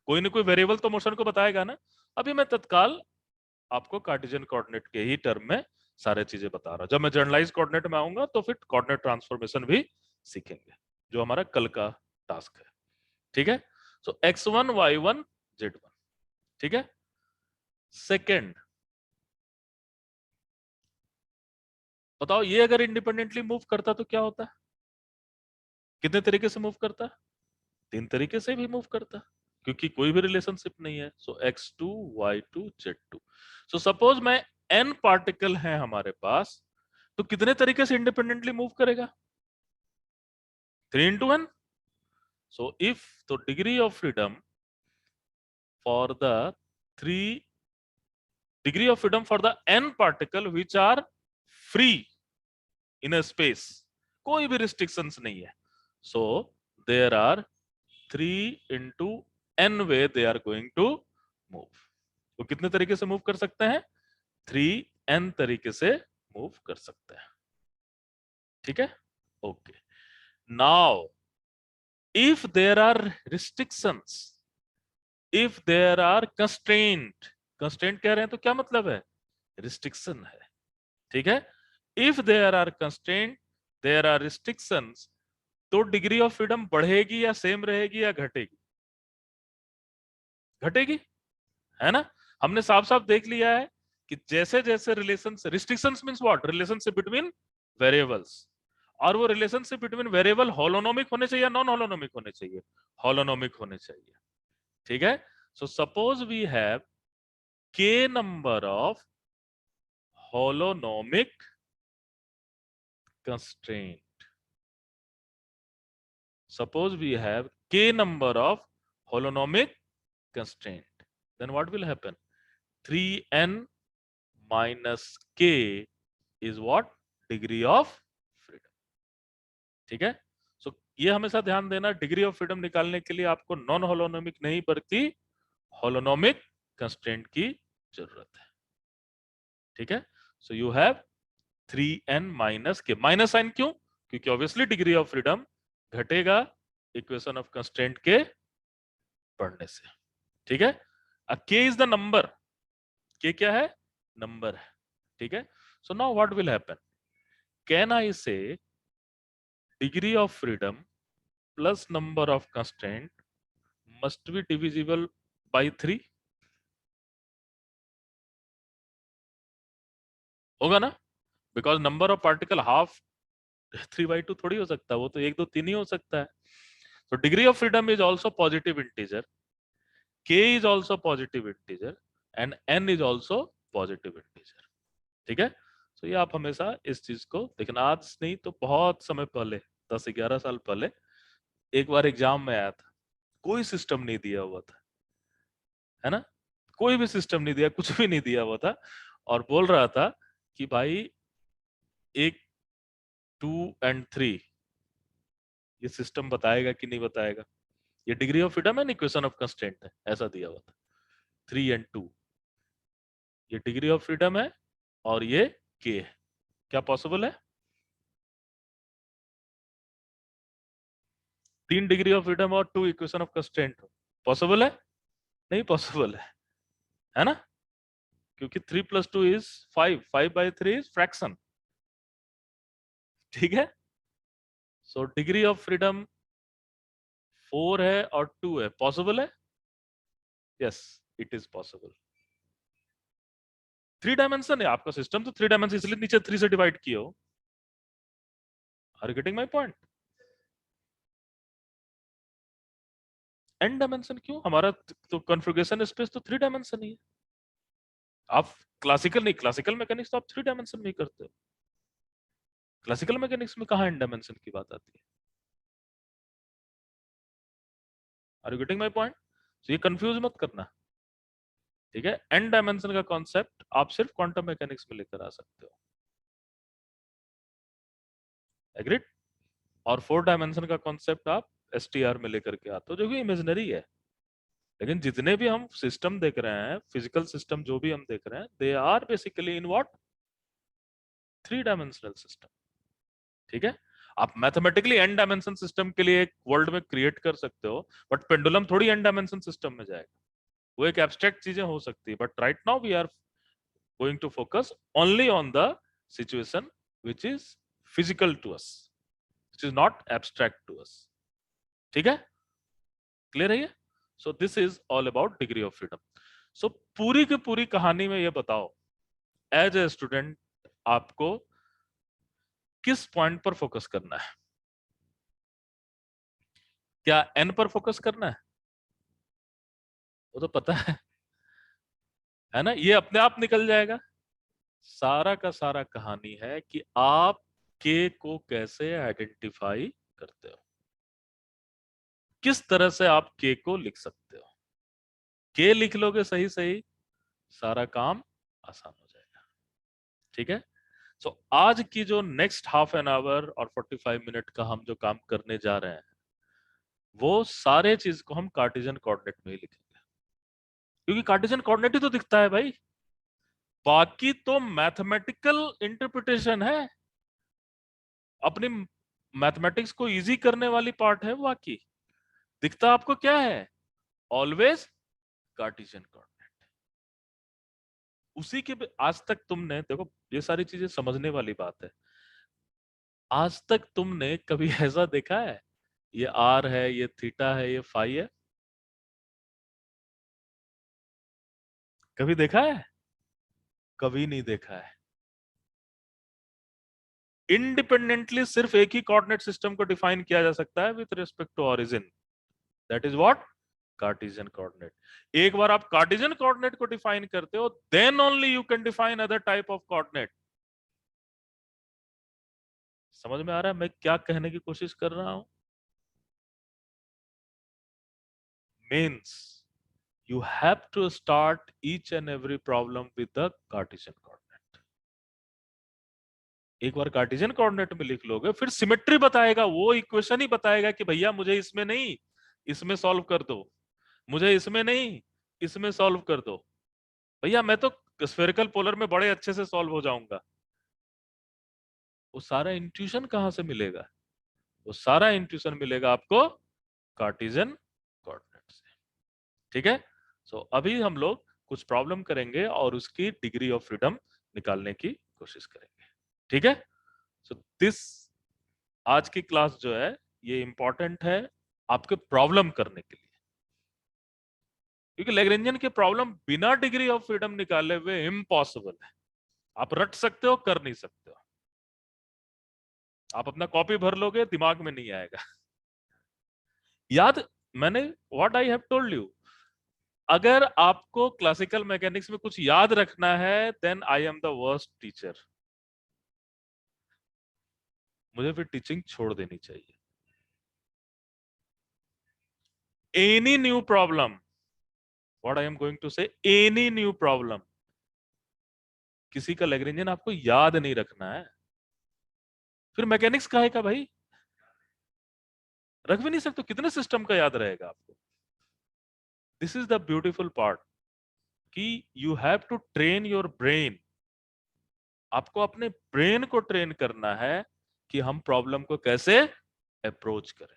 Speaker 1: कोई ना कोई वेरिएबल तो मोशन को बताएगा ना। अभी मैं तत्काल आपको कार्टेशियन कोऑर्डिनेट के ही टर्म में सारे चीजें बता रहा हूं। जब मैं जनरलाइज कोऑर्डिनेट में आऊंगा तो फिर कोऑर्डिनेट ट्रांसफॉर्मेशन भी सीखेंगे, जो हमारा कल का टास्क है, ठीक है। सो x1 y1 z1, ठीक है। सेकेंड, बताओ ये अगर इंडिपेंडेंटली मूव करता तो क्या होता? कितने तरीके से मूव करता? तीन तरीके से भी मूव करता। क्योंकि कोई भी रिलेशनशिप नहीं है। सो x2 y2 z2। So suppose मैं n पार्टिकल है हमारे पास, तो कितने तरीके से इंडिपेंडेंटली मूव करेगा? 3 into n। सो इफ तो degree of freedom for the 3 degree of freedom for the n particle which are free in a space, कोई भी restrictions नहीं है। So there are 3 into n way they are going to move। वो कितने तरीके से मूव कर सकते हैं? 3n तरीके से मूव कर सकते हैं। ठीक है, okay. Now if there are restrictions, if there are constraint कह रहे हैं तो क्या मतलब है? रिस्ट्रिक्शन है। ठीक है, if there are constraint, there are restrictions, तो डिग्री ऑफ फ्रीडम बढ़ेगी या सेम रहेगी या घटेगी? घटेगी, है ना? हमने साफ साफ देख लिया है कि जैसे जैसे relation, restrictions means what? Relationship between variables. और वो रिलेशनशिप बिटवीन वेरिएबल होलोनोमिक होने चाहिए या नॉन होलोनोमिक होने चाहिए? होलोनोमिक होने चाहिए। ठीक है, so suppose we have k number of holonomic constraint। Suppose we have k number of holonomic constraint, then what will happen? 3n minus k is what? Degree of freedom। ठीक है, सो ये हमेशा ध्यान देना, डिग्री ऑफ फ्रीडम निकालने के लिए आपको नॉन होलोनोमिक नहीं बल्कि होलोनोमिक कंस्ट्रेंट की जरूरत है। ठीक है, so you have 3n minus k. Minus sign क्यों? क्योंकि ऑब्वियसली डिग्री ऑफ फ्रीडम घटेगा इक्वेशन ऑफ कंस्ट्रेंट के बढ़ने से। ठीक है, k is the number. k क्या है? नंबर है। ठीक है, so now what will happen? Can I say degree of freedom plus number of constraint must be divisible by 3? होगा ना, because number of particle half 3/2 थोड़ी हो सकता है, वो तो 1 2 3 ही हो सकता है। तो degree of freedom is also positive integer, k is also positive integer and n is also positive integer। ठीक है, तो ये आप हमेशा इस चीज को देखना। आज नहीं तो बहुत समय पहले, 10-11 साल पहले एक बार एग्जाम में आया था, कोई सिस्टम नहीं दिया हुआ था, है ना? कोई भी सिस्टम नहीं दिया, कुछ भी नहीं दिया हुआ था, और बोल रहा था कि भाई एक 2 and 3 ये सिस्टम बताएगा कि नहीं बताएगा? ये डिग्री ऑफ फ्रीडम है, इक्वेशन ऑफ कंस्ट्रेंट है, ऐसा दिया हुआ था। 3 and 2 ये डिग्री ऑफ फ्रीडम है और ये k है। क्या पॉसिबल है? 3 डिग्री ऑफ फ्रीडम और 2 इक्वेशन ऑफ कंस्ट्रेंट पॉसिबल है? नहीं पॉसिबल है ना? क्योंकि 3 + 2 इज 5, 5/3 इज फ्रैक्शन। ठीक है, सो डिग्री ऑफ फ्रीडम 4 है और 2 है, पॉसिबल है? Yes, it is possible. 3 dimension है आपका सिस्टम, तो 3 डायमेंशन इसलिए नीचे 3 से डिवाइड किए हो। Are you getting my point? n dimension क्यों? हमारा तो कॉन्फ़िगरेशन स्पेस तो 3 डायमेंशन ही है। आप क्लासिकल नहीं, क्लासिकल मैकेनिक्स तो आप 3 डायमेंशन में ही करते हो। क्लासिकल मैकेनिक्स में कहाँ n डायमेंशन की बात आती है? Are you getting my point? तो ये कंफ्यूज मत करना। ठीक है, n डायमेंशन का कॉन्सेप्ट आप सिर्फ क्वांटम मैकेनिक्स में लेकर आ सकते हो। एग्रीड? और 4 डायमेंशन का कॉन्सेप्ट आप STR में लेकर के आते हो, जो कि इमेजिनरी है। लेकिन जितने भी हम सिस्टम देख रहे हैं, फिजिकल सिस्टम जो भी हम देख रहे हैं, they are basically in what? 3 dimensional system. ठीक है, आप मैथमेटिकली n डायमेंशन सिस्टम के लिए एक वर्ल्ड में क्रिएट कर सकते हो, बट पेंडुलम थोड़ी n डायमेंशन सिस्टम में जाएगा। वो एक एब्स्ट्रैक्ट चीजें हो सकती है, but right now we are going to focus only on the situation which is physical to us, which is not abstract to us. ठीक है, क्लियर है ये? So this is all about degree of freedom. सो पूरी की पूरी कहानी में ये बताओ, एज ए स्टूडेंट आपको किस पॉइंट पर फोकस करना है? क्या n पर फोकस करना है? वो तो पता है ना, ये अपने आप निकल जाएगा। सारा का सारा कहानी है कि आप के को कैसे आइडेंटिफाई करते हो, किस तरह से आप के को लिख सकते हो। के लिख लोगे सही सही, सारा काम आसान हो जाएगा। ठीक है। सो आज की जो नेक्स्ट हाफ एन आवर और 45 मिनट का हम जो काम करने जा रहे हैं, वो सारे चीज को हम कार्टेशियन कोऑर्डिनेट में ही लिखेंगे, क्योंकि कार्टेशियन कोऑर्डिनेट ही तो दिखता है भाई, बाकी तो मैथमेटिकल इंटरप्रिटेशन है। अपनी मैथमेटिक्स को इजी करने वाली पार्ट है, बाकी दिखता आपको क्या है, ऑलवेज कार्टेशियन कोऑर्डिनेट। उसी के आज तक तुमने देखो, ये सारी चीजें समझने वाली बात है। आज तक तुमने कभी ऐसा देखा है, ये आर है, ये थीटा है, ये फाई है, कभी देखा है? कभी नहीं देखा है। इंडिपेंडेंटली सिर्फ एक ही कोऑर्डिनेट सिस्टम को डिफाइन किया जा सकता है with respect to origin, that is what, Cartesian coordinate. एक बार आप कार्टेशियन कोऑर्डिनेट को डिफाइन करते हो, then only you can define other type of coordinate. समझ में आ रहा है मैं क्या कहने की कोशिश कर रहा हूं? Means you have to start each and every problem with the Cartesian coordinate. एक बार कार्टेशियन कोऑर्डिनेट में लिख लोगे, फिर सिमेट्री बताएगा, वो इक्वेशन ही बताएगा कि भैया मुझे इसमें नहीं इसमें सॉल्व कर दो, मुझे इसमें नहीं इसमें सॉल्व कर दो। भैया मैं तो स्फेरिकल पोलर में बड़े अच्छे से सॉल्व हो जाऊंगा। वो सारा इंट्यूशन कहां से मिलेगा? वो सारा इंट्यूशन मिलेगा आपको कार्टेशियन कोऑर्डिनेट से। ठीक है। सो अभी हम लोग कुछ प्रॉब्लम करेंगे और उसकी डिग्री ऑफ फ्रीडम निकालने की कोशिश करेंगे। ठीक है। सो दिस आज की क्लास जो है ये इंपॉर्टेंट है आपके प्रॉब्लम करने के लिए, क्योंकि लैग्रेंजियन के प्रॉब्लम बिना डिग्री ऑफ फ्रीडम निकाले हुए इम्पॉसिबल है। आप रट सकते हो, कर नहीं सकते हो। आप अपना कॉपी भर लोगे, दिमाग में नहीं आएगा। याद, मैंने what I have told you, अगर आपको क्लासिकल मैकेनिक्स में कुछ याद रखना है, then I am the worst teacher. मुझे फिर टीचिंग छोड़ देनी चाहिए। Any new problem, what I am going to say, any new problem, किसी का लैग्रेंजियन आपको याद नहीं रखना है, फिर मैकेनिक्स काहे का भाई? रख भी नहीं सकते, कितने सिस्टम का याद रहेगा आपको? This is the beautiful part कि you have to train your brain. आपको अपने ब्रेन को ट्रेन करना है कि हम प्रॉब्लम को कैसे अप्रोच करें।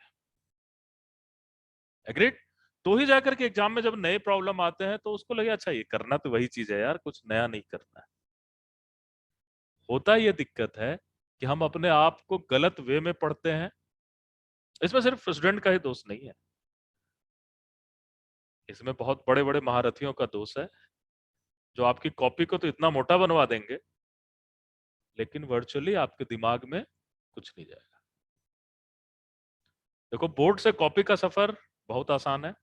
Speaker 1: एग्रीड? तो ही जाकर के एग्जाम में जब नए प्रॉब्लम आते हैं तो उसको लगे अच्छा ये करना तो वही चीज है यार, कुछ नया नहीं करना है। होता ये दिक्कत है कि हम अपने आप को गलत वे में पढ़ते हैं। इसमें सिर्फ स्टूडेंट का ही दोष नहीं है, इसमें बहुत बड़े बड़े महारथियों का दोष है, जो आपकी कॉपी को तो इतना मोटा बनवा देंगे, लेकिन वर्चुअली आपके दिमाग में कुछ नहीं जाएगा। देखो, बोर्ड से कॉपी का सफर बहुत आसान है,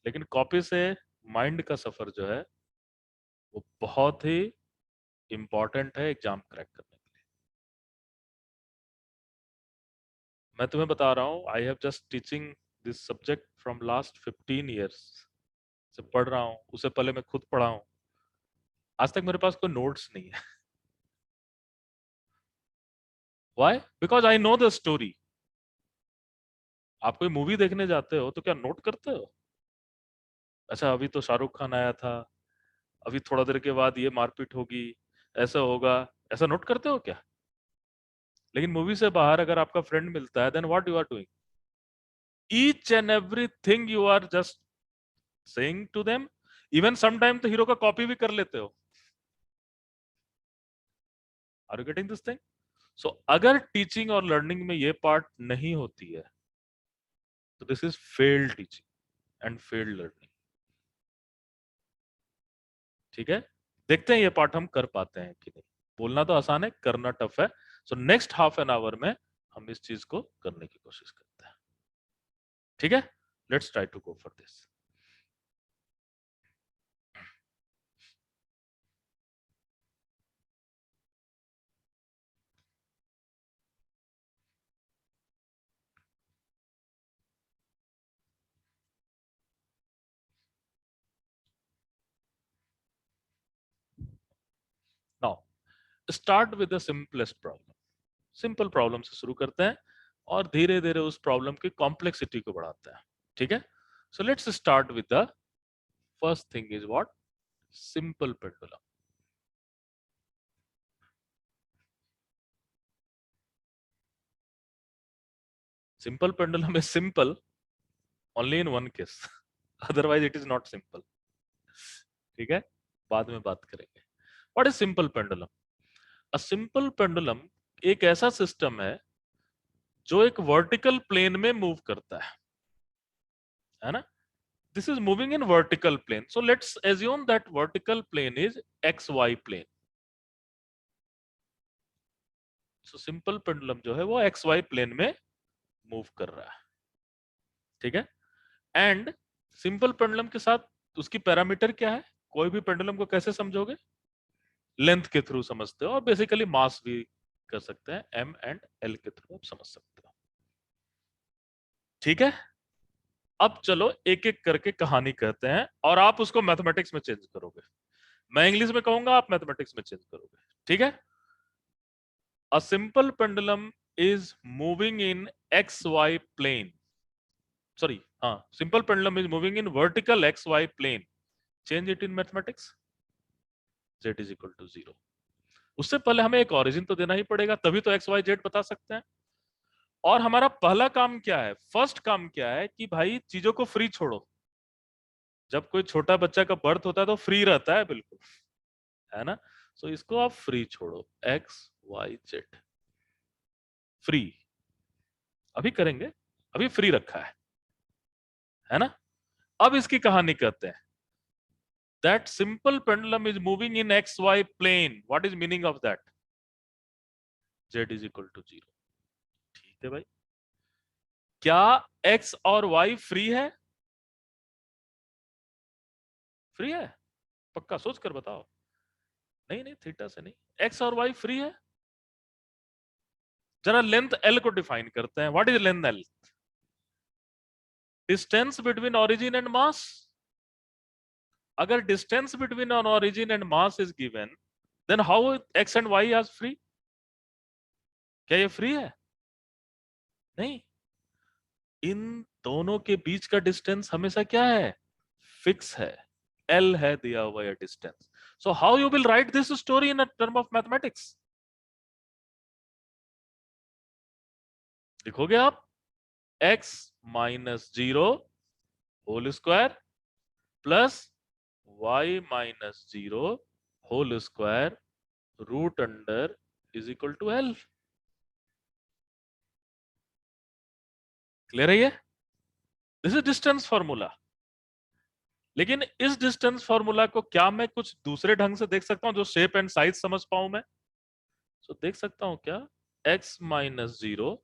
Speaker 1: लेकिन कॉपी से माइंड का सफर जो है वो बहुत ही इंपॉर्टेंट है एग्जाम क्रैक करने के लिए। मैं तुम्हें बता रहा हूँ, I have just teaching this subject from last 15 years से पढ़ रहा हूँ, उससे पहले मैं खुद पढ़ा हूँ। आज तक मेरे पास कोई नोट्स नहीं है। Why? Because I know the story. आप कोई मूवी देखने जाते हो तो क्या नोट करते हो? अच्छा अभी तो शाहरुख खान आया था, अभी थोड़ा देर के बाद ये मारपीट होगी, ऐसा होगा, ऐसा नोट करते हो क्या? लेकिन मूवी से बाहर अगर आपका फ्रेंड मिलता है, then what you are doing? Each and everything you are just saying to them. Even sometime तो हीरो का कॉपी भी कर लेते हो। Are you getting this thing? So अगर टीचिंग और लर्निंग में ये पार्ट नहीं होती है, तो this is failed teaching and failed learning. ठीक है। देखते हैं ये पार्ट हम कर पाते हैं कि नहीं। बोलना तो आसान है, करना टफ है। So next half an hour में हम इस चीज को करने की कोशिश करते हैं। ठीक है, let's try to go for this. Start with the simplest problem, simple problem से शुरू करते हैं और धीरे धीरे उस प्रॉब्लम की कॉम्प्लेक्सिटी को बढ़ाते हैं, ठीक है। So let's start with the first thing is what, simple pendulum. Simple pendulum is simple only in one case, otherwise it is not simple, ठीक है, बाद में बात करेंगे। What is simple pendulum? A simple pendulum एक ऐसा सिस्टम है जो एक वर्टिकल प्लेन में मूव करता है ना। This is moving in vertical plane. So let's assume that vertical plane is XY plane. So simple pendulum जो है वो XY plane में move कर रहा है, ठीक है। And simple pendulum के साथ उसकी पैरामीटर क्या है? कोई भी पेंडुलम को कैसे समझोगे? लेंथ के थ्रू समझते हो और बेसिकली मास भी कर सकते हैं, M एंड L के थ्रू आप समझ सकते हो, ठीक है। अब चलो एक एक करके कहानी कहते हैं और आप उसको मैथमेटिक्स में चेंज करोगे। मैं इंग्लिश में कहूंगा, आप मैथमेटिक्स में चेंज करोगे, ठीक है। A simple pendulum is moving in XY plane. Sorry, simple pendulum is moving in vertical XY plane. Change it in mathematics. Z is equal to 0. उससे पहले हमें एक ओरिजिन तो देना ही पड़ेगा, तभी तो एक्स वाई जेड बता सकते हैं। और हमारा पहला काम क्या है, फर्स्ट काम क्या है कि भाई चीजों को फ्री छोड़ो। जब कोई छोटा बच्चा का बर्थ होता है तो फ्री रहता है बिल्कुल, है ना। सो इसको आप फ्री छोड़ो, एक्स वाई जेड फ्री, अभी करेंगे, अभी फ्री रखा है ना। अब इसकी कहानी कहते हैं, that simple pendulum is moving in xy plane. What is meaning of that? Z is equal to 0. ठीक है भाई, क्या x और y फ्री है? फ्री है? पक्का सोच कर बताओ। नहीं नहीं, थीटा से नहीं, x और y फ्री है। जरा लेंथ l को डिफाइन करते हैं। What is length l? Distance between origin and mass. अगर distance between on origin and mass is given, then how x and y are free? क्या ये फ्री है? नहीं, इन दोनों के बीच का डिस्टेंस हमेशा क्या है? फिक्स है, L है दिया हुआ है distance. So how you will write this story in a term of mathematics? लिखोगे आप x minus 0 whole square plus y minus 0 whole square root under is equal to L। Clear है ये? This is distance formula. लेकिन इस डिस्टेंस फॉर्मूला को क्या मैं कुछ दूसरे ढंग से देख सकता हूं जो शेप एंड साइज समझ पाऊं मैं? सो देख सकता हूं क्या, x माइनस 0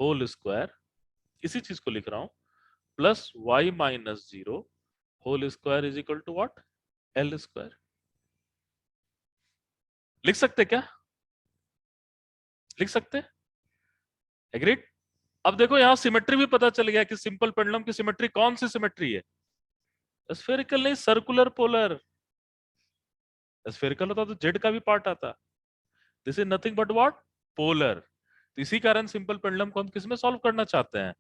Speaker 1: होल स्क्वायर, इसी चीज को लिख रहा हूं, plus y minus 0 whole square is equal to what? L square. लिख सकते क्या? लिख सकते? एग्रीड? अब देखो यहां सिमेट्री भी पता चल गया कि सिंपल पेंडुलम की सिमेट्री कौन सी सिमेट्री है? स्फेरिकल नहीं, सर्कुलर पोलर। स्फेरिकल होता तो जेड का भी पार्ट आता। This is nothing but what? Polar. तो इसी कारण सिंपल पेंडुलम को हम किस में सॉल्व करना चाहते हैं?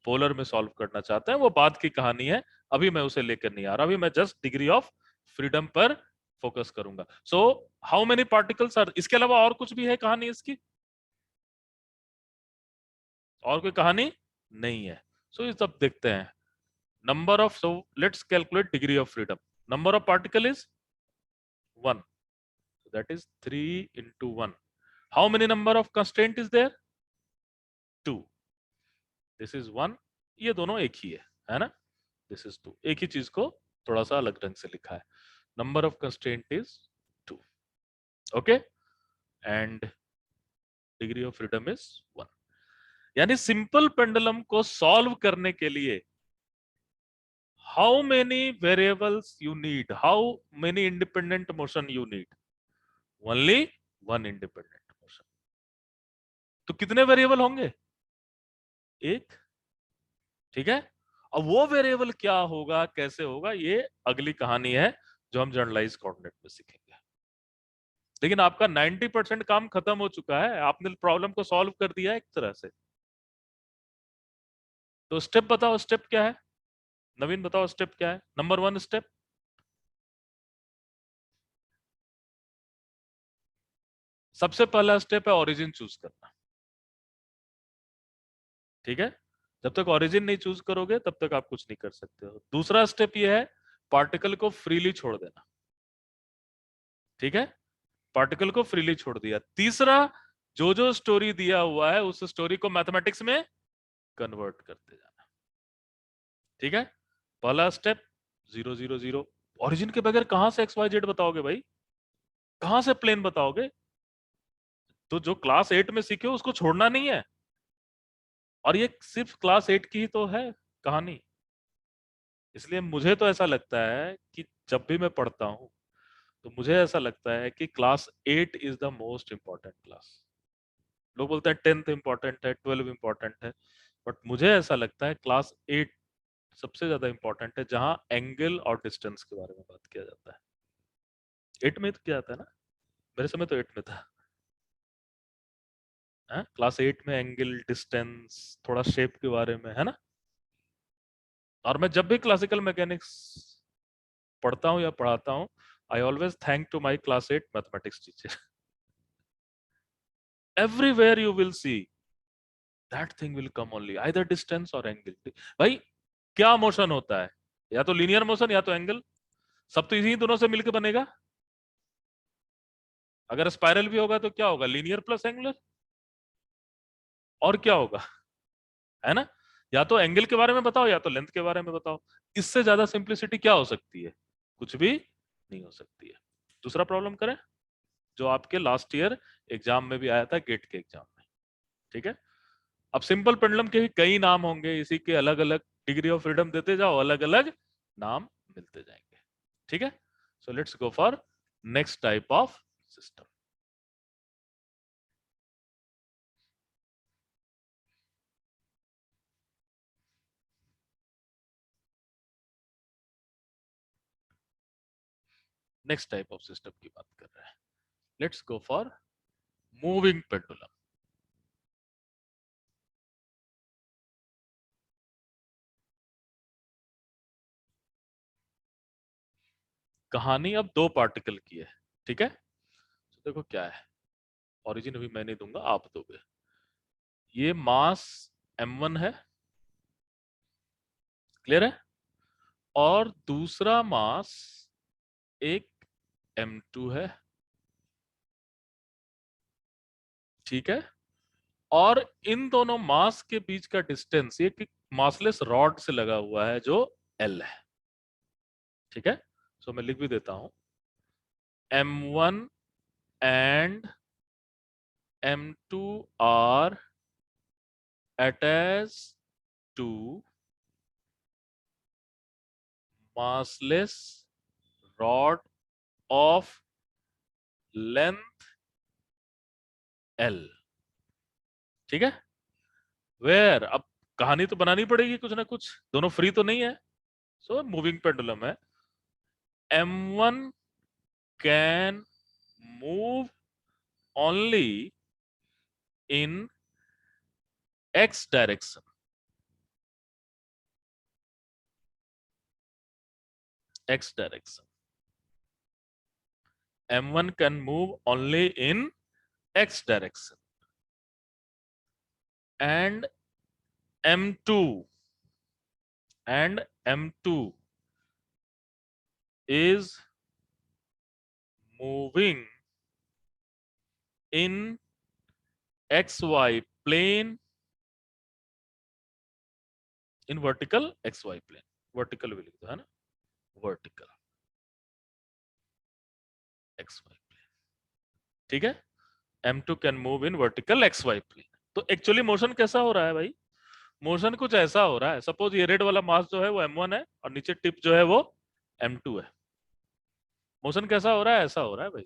Speaker 1: पोलर में सॉल्व करना चाहते हैं। वो बात की कहानी है, अभी मैं उसे लेकर नहीं आ रहा, अभी मैं जस्ट डिग्री ऑफ फ्रीडम पर फोकस करूंगा। So how many particles are, इसके अलावा और कुछ भी है कहानी इसकी? और कोई कहानी नहीं है। सो ये सब देखते हैं। Number of, so let's calculate degree of freedom. Number of particle is 1, that is 3 into 1. How many number of constraint is there? 2. This is 1. ये दोनों एक ही है ना? This is 2. एक ही चीज को थोड़ा सा अलग ढंग से लिखा है। Number of constraint is 2. Okay? And degree of freedom is 1. यानी सिंपल पेंडुलम को सॉल्व करने के लिए how many variables you need? How many independent motion you need? Only one independent motion. तो कितने वेरिएबल होंगे? एक, ठीक है। अब वो वेरिएबल क्या होगा, कैसे होगा, ये अगली कहानी है जो हम जनरलाइज कोऑर्डिनेट में सीखेंगे। लेकिन आपका 90% काम खत्म हो चुका है, आपने प्रॉब्लम को सॉल्व कर दिया है एक तरह से। तो स्टेप बताओ, स्टेप क्या है? नवीन बताओ स्टेप क्या है? नंबर 1 स्टेप, सबसे पहला स्टेप है ओरिजिन चूज करना। ठीक है, जब तक ओरिजिन नहीं चूज करोगे तब तक आप कुछ नहीं कर सकते हो। दूसरा स्टेप ये है पार्टिकल को फ्रीली छोड़ देना। ठीक है, पार्टिकल को फ्रीली छोड़ दिया। तीसरा, जो जो स्टोरी दिया हुआ है उस स्टोरी को मैथमेटिक्स में कन्वर्ट करते जाना। ठीक है, पहला स्टेप 0 0 0। ओरिजिन के बगैर कहां से एक्स वाई जेड बताओगे भाई? कहां से प्लेन बताओगे? तो जो क्लास 8 में सीखे हो उसको छोड़ना नहीं है। और ये सिर्फ क्लास 8 की ही तो है कहानी। इसलिए मुझे तो ऐसा लगता है कि जब भी मैं पढ़ता हूं तो मुझे ऐसा लगता है कि class 8 is the most important class. लोग बोलते हैं 10th इंपॉर्टेंट है, 12 इंपॉर्टेंट है, बट मुझे ऐसा लगता है क्लास 8 सबसे ज्यादा इंपॉर्टेंट है, जहां एंगल और डिस्टेंस के बारे में बात किया जाता है। 8 में तो क्या आता है ना, मेरे समय तो 8 में था। क्लास 8 में एंगल, डिस्टेंस, थोड़ा शेप के बारे में है ना। और मैं जब भी क्लासिकल मैकेनिक्स पढ़ता हूँ या पढ़ाता हूँ, I always thank to my class 8 mathematics teacher. Everywhere you will see that thing will come only either distance और एंगल। भाई क्या मोशन होता है? या तो लीनियर मोशन या तो एंगल, सब तो इन्हीं दोनों से मिलकर बनेगा। अगर स्पाइरल भी होगा तो क्या होगा? Linear plus angular. और क्या होगा? है ना। या तो एंगल के बारे में बताओ या तो लेंथ के बारे में बताओ। इससे ज्यादा सिंप्लिसिटी क्या हो सकती है? कुछ भी नहीं हो सकती है। दूसरा प्रॉब्लम करें, जो आपके लास्ट ईयर एग्जाम में भी आया था, गेट के एग्जाम में। ठीक है, अब सिंपल पेंडुलम के भी कई नाम होंगे, इसी के अलग अलग डिग्री ऑफ फ्रीडम देते जाओ, अलग अलग नाम मिलते जाएंगे। ठीक है, सो let's go for next type of system. Next type of system की बात कर रहे हैं। Let's go for moving pendulum. कहानी अब दो पार्टिकल की है। ठीक है, तो देखो क्या है, ओरिजिन अभी मैं नहीं दूंगा, आप दोगे। ये मास m1 है, क्लियर है। और दूसरा मास एक m2 है। ठीक है, और इन दोनों मास के बीच का डिस्टेंस एक मासलेस रॉड से लगा हुआ है जो L है। ठीक है, सो मैं लिख भी देता हूं, m1 and m2 are attached to massless rod of length L। ठीक है, वेयर अब कहानी तो बनानी पड़ेगी कुछ ना कुछ, दोनों फ्री तो नहीं है। सो मूविंग पेंडुलम है, m1 can move only in x direction. x direction, m1 can move only in x direction and m2 m2 is moving in xy plane, in vertical xy plane। Vertical भी लिख दो, है ना, वर्टिकल xy plane। ठीक है, m2 can move in vertical xy plane. तो एक्चुअली मोशन कैसा हो रहा है भाई? मोशन कुछ ऐसा हो रहा है, सपोज ये रेड वाला मास जो है वो m1 है और नीचे टिप जो है वो m2 है। मोशन कैसा हो रहा है? ऐसा हो रहा है भाई,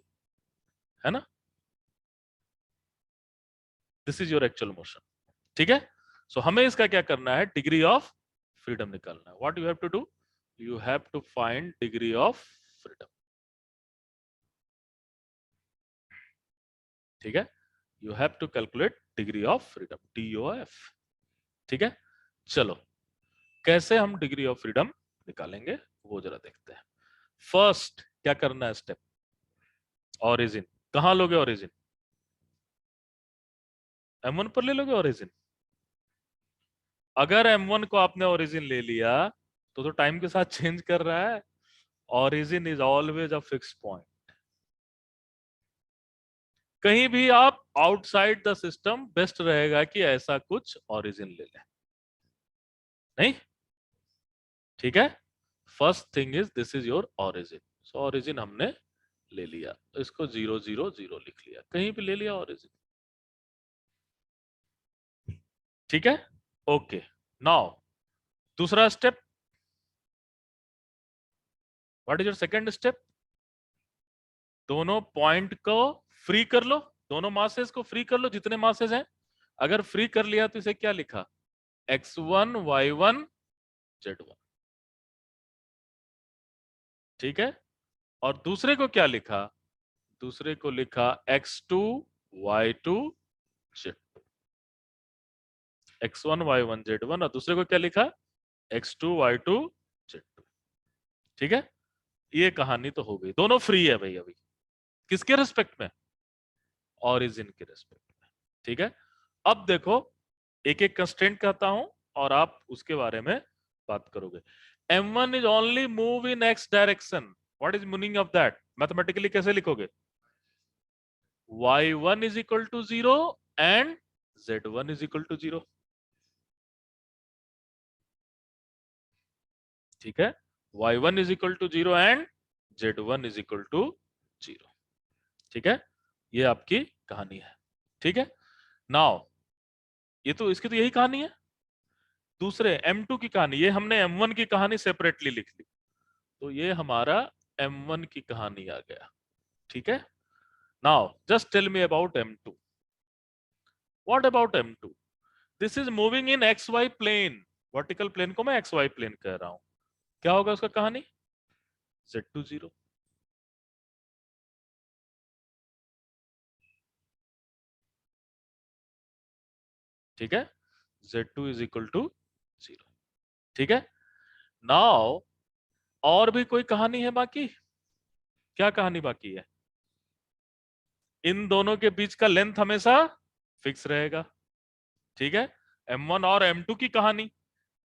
Speaker 1: है ना। This is your actual motion. ठीक है, सो हमें इसका क्या करना है? डिग्री ऑफ फ्रीडम निकालना है। What you have to do? You have to find degree of freedom. ठीक है, you have to calculate degree of freedom, DOF। ठीक है, चलो कैसे हम डिग्री ऑफ फ्रीडम निकालेंगे वो जरा देखते हैं। फर्स्ट क्या करना है स्टेप, ओरिजिन। कहां लोगे ओरिजिन? M1 पर ले लोगे ओरिजिन। अगर M1 को आपने ओरिजिन ले लिया तो टाइम के साथ चेंज कर रहा है। Origin is always a fix point. कहीं भी आप आउटसाइड द सिस्टम बेस्ट रहेगा कि ऐसा कुछ ओरिजिन ले लें, नहीं? ठीक है, first thing is this is your origin. So origin हमने ले लिया, इसको 0 0 0 लिख लिया, कहीं भी ले लिया ओरिजिन। ठीक है, ओके। नाउ दूसरा step, what is your second step? दोनों पॉइंट को फ्री कर लो, दोनों मासेस को फ्री कर लो, जितने मासेस हैं। अगर फ्री कर लिया तो इसे क्या लिखा? x1 y1 z1। ठीक है, और दूसरे को क्या लिखा? दूसरे को लिखा x2 y2 z2। x1 y1 z1 और दूसरे को क्या लिखा? x2 y2 z2। ठीक है, ये कहानी तो हो गई, दोनों फ्री है भाई अभी। किसके रिस्पेक्ट में? ओरिजिन के रिस्पेक्ट में। ठीक है, अब देखो एक एक कंस्ट्रेंट कहता हूं और आप उसके बारे में बात करोगे। M1 is only move in x direction. What is meaning of that? Mathematically कैसे लिखोगे? y1 is equal to 0 and z1 is equal to 0। ठीक है, y1 is equal to 0 and z1 is equal to 0। ठीक है, ये आपकी कहानी है। ठीक है, नाउ ये तो इसकी तो यही कहानी है। दूसरे M2 की कहानी, ये हमने M1 की कहानी सेपरेटली लिख ली, तो ये हमारा M1 की कहानी आ गया। ठीक है, now just tell me about M2। What about M2? This is moving in XY plane. Vertical plane को मैं XY प्लेन कह रहा हूं। क्या होगा उसका कहानी? Z2 0। ठीक है, Z2 इज इक्वल टू 0। ठीक है, नाउ और भी कोई कहानी है बाकी? क्या कहानी बाकी है? इन दोनों के बीच का लेंथ हमेशा फिक्स रहेगा। ठीक है, M1 और M2 की कहानी,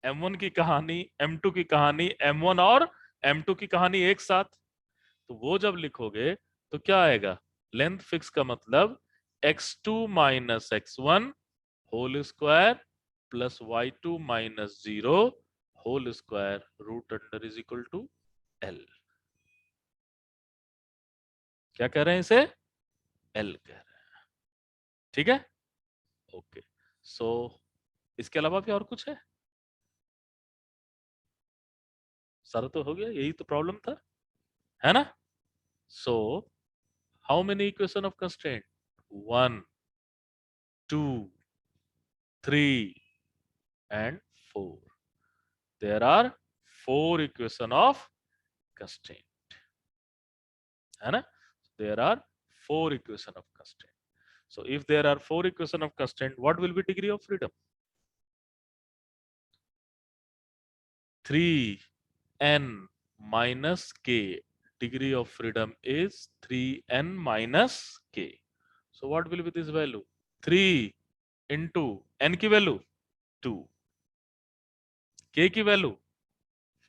Speaker 1: M1 की कहानी, M2 की कहानी, M1 और M2 की कहानी एक साथ। तो वो जब लिखोगे तो क्या आएगा? लेंथ फिक्स का मतलब x2 minus x1 whole square plus y2 minus 0 whole square root under is equal to L। क्या कह रहे हैं इसे? L कह रहे हैं। ठीक है, ओके। सो इसके अलावा भी और कुछ सारा तो हो गया, यही तो प्रॉब्लम था, है ना? सो how many equation of constraint? 1 2 3 and 4। There are 4 equation of constraint, है ना? There are 4 equation of constraint। So if there are 4 equation of constraint, what will be degree of freedom? 3n minus k। Degree of freedom is 3n minus k। So what will be this value? 3 into n की value 2, k की value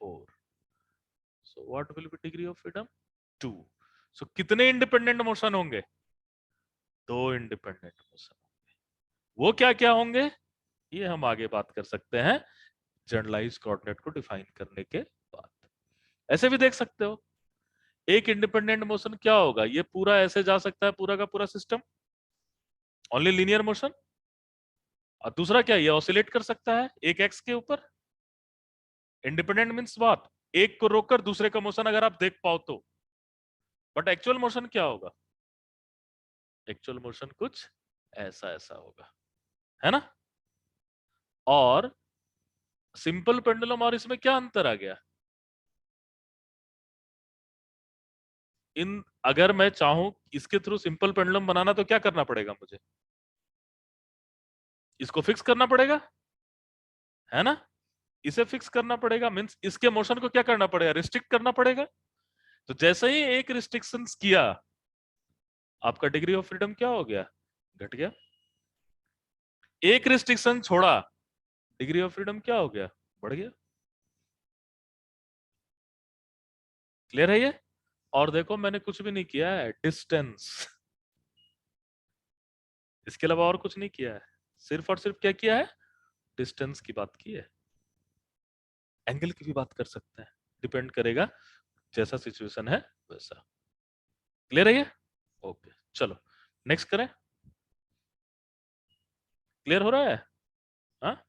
Speaker 1: 4। So what will be degree of freedom? 2। So कितने इंडिपेंडेंट मोशन होंगे? 2 इंडिपेंडेंट मोशन होंगे। वो क्या क्या होंगे ये हम आगे बात कर सकते हैं जनरलाइज कोऑर्डिनेट को डिफाइन करने के बाद। ऐसे भी देख सकते हो, एक इंडिपेंडेंट मोशन क्या होगा? ये पूरा ऐसे जा सकता है, पूरा का पूरा सिस्टम ओनली लीनियर मोशन। और दूसरा क्या, ये ऑसिलेट कर सकता है एक एक्स के ऊपर। Independent means what? एक को रोककर दूसरे का मोशन अगर आप देख पाओ तो। बट एक्चुअल मोशन क्या होगा? एक्चुअल मोशन कुछ ऐसा ऐसा होगा, है ना? और सिंपल पेंडुलम और इसमें क्या अंतर आ गया? इन अगर मैं चाहूं इसके थ्रू सिंपल पेंडुलम बनाना तो क्या करना पड़ेगा मुझे? इसको फिक्स करना पड़ेगा, है ना? इसे फिक्स करना पड़ेगा, मींस इसके मोशन को क्या करना पड़ेगा? रिस्ट्रिक्ट करना पड़ेगा। तो जैसे ही एक रिस्ट्रिक्शंस किया, आपका डिग्री ऑफ फ्रीडम क्या हो गया? घट गया। एक रिस्ट्रिक्शन छोड़ा, डिग्री ऑफ फ्रीडम क्या हो गया? बढ़ गया। क्लियर है ये? और देखो मैंने कुछ भी नहीं किया है, डिस्टेंस, इसके अलावा और कुछ नहीं किया है। सिर्फ और सिर्फ क्या किया है? डिस्टेंस की बात की है। एंगल की भी बात कर सकते हैं, डिपेंड करेगा जैसा सिचुएशन है वैसा। क्लियर है ये? ओके, चलो नेक्स्ट करें। क्लियर हो रहा है? हाँ।